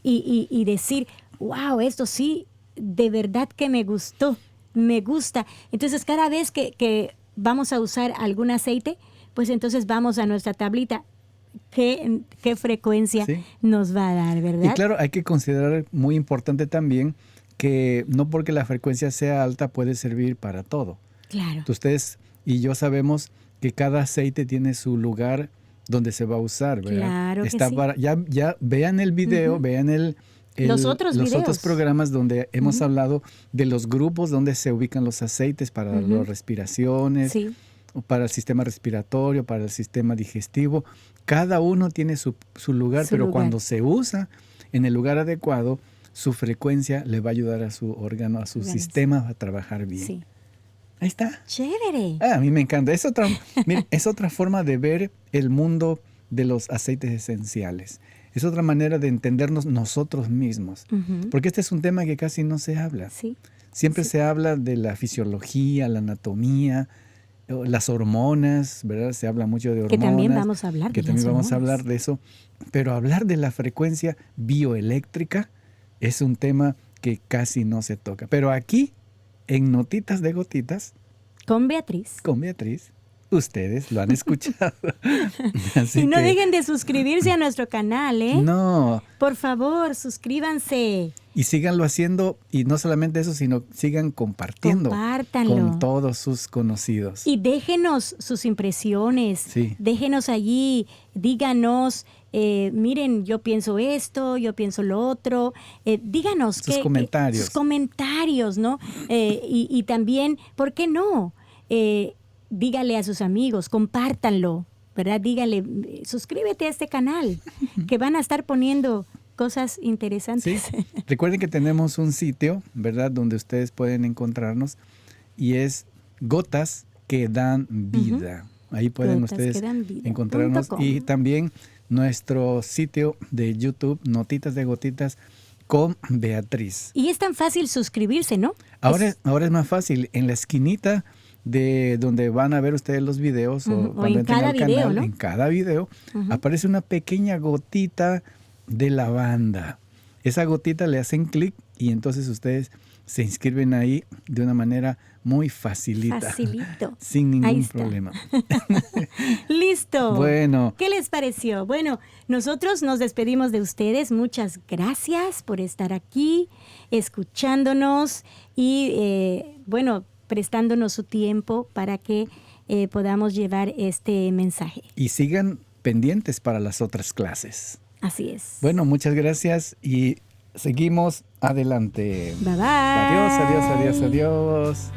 Speaker 1: y decir, wow, esto sí, de verdad que me gustó, me gusta. Entonces, cada vez que vamos a usar algún aceite, pues entonces vamos a nuestra tablita. ¿Qué frecuencia nos va a dar, verdad?
Speaker 2: Y claro, hay que considerar muy importante también que no porque la frecuencia sea alta puede servir para todo.
Speaker 1: Claro.
Speaker 2: Ustedes y yo sabemos que cada aceite tiene su lugar donde se va a usar, ¿verdad?
Speaker 1: Claro que sí.
Speaker 2: Ya vean el video, vean
Speaker 1: los otros
Speaker 2: programas donde hemos hablado de los grupos donde se ubican los aceites para las respiraciones, para el sistema respiratorio, para el sistema digestivo. Cada uno tiene su lugar, pero cuando se usa en el lugar adecuado, su frecuencia le va a ayudar a su órgano, a su sistema a trabajar bien.
Speaker 1: Sí.
Speaker 2: Ahí está.
Speaker 1: Chévere.
Speaker 2: A mí me encanta. Miren, es otra forma de ver el mundo de los aceites esenciales. Es otra manera de entendernos nosotros mismos. Porque este es un tema que casi no se habla.
Speaker 1: Sí.
Speaker 2: Siempre se habla de la fisiología, la anatomía, las hormonas, ¿verdad? Se habla mucho de hormonas.
Speaker 1: Que también vamos a hablar
Speaker 2: que
Speaker 1: de
Speaker 2: también
Speaker 1: las
Speaker 2: vamos a
Speaker 1: hormonas.
Speaker 2: hablar de eso. Pero hablar de la frecuencia bioeléctrica es un tema que casi no se toca. Pero aquí, en Notitas de Gotitas,
Speaker 1: con Beatriz,
Speaker 2: ustedes lo han escuchado. Así
Speaker 1: y no
Speaker 2: que,
Speaker 1: dejen de suscribirse a nuestro canal, ¿eh?
Speaker 2: No.
Speaker 1: Por favor, suscríbanse.
Speaker 2: Y síganlo haciendo, y no solamente eso, sino sigan compartiendo
Speaker 1: Compártanlo
Speaker 2: con todos sus conocidos.
Speaker 1: Y déjenos sus impresiones.
Speaker 2: Sí.
Speaker 1: Déjenos allí, díganos, miren, yo pienso esto, yo pienso lo otro. Díganos
Speaker 2: sus comentarios.
Speaker 1: Sus comentarios, ¿no? Y también, ¿por qué no? Dígale a sus amigos, compártanlo, ¿verdad? Dígale, suscríbete a este canal, que van a estar poniendo cosas interesantes.
Speaker 2: Sí. Recuerden que tenemos un sitio, ¿verdad? Donde ustedes pueden encontrarnos, y es Gotas que dan vida. Ahí pueden ustedes encontrarnos. Y también nuestro sitio de YouTube, Notitas de Gotitas con Beatriz.
Speaker 1: Y es tan fácil suscribirse, ¿no?
Speaker 2: Ahora es más fácil. En la esquinita de donde van a ver ustedes los videos, o
Speaker 1: en cada video,
Speaker 2: canal,
Speaker 1: ¿no?
Speaker 2: en cada video, aparece una pequeña gotita de lavanda. Esa gotita le hacen clic y entonces ustedes se inscriben ahí de una manera muy facilita.
Speaker 1: Facilito.
Speaker 2: Sin ningún problema.
Speaker 1: Listo.
Speaker 2: Bueno.
Speaker 1: ¿Qué les pareció? Bueno, nosotros nos despedimos de ustedes. Muchas gracias por estar aquí, escuchándonos y, prestándonos su tiempo para que podamos llevar este mensaje.
Speaker 2: Y sigan pendientes para las otras clases.
Speaker 1: Así es.
Speaker 2: Bueno, muchas gracias y seguimos adelante.
Speaker 1: Bye bye.
Speaker 2: Adiós.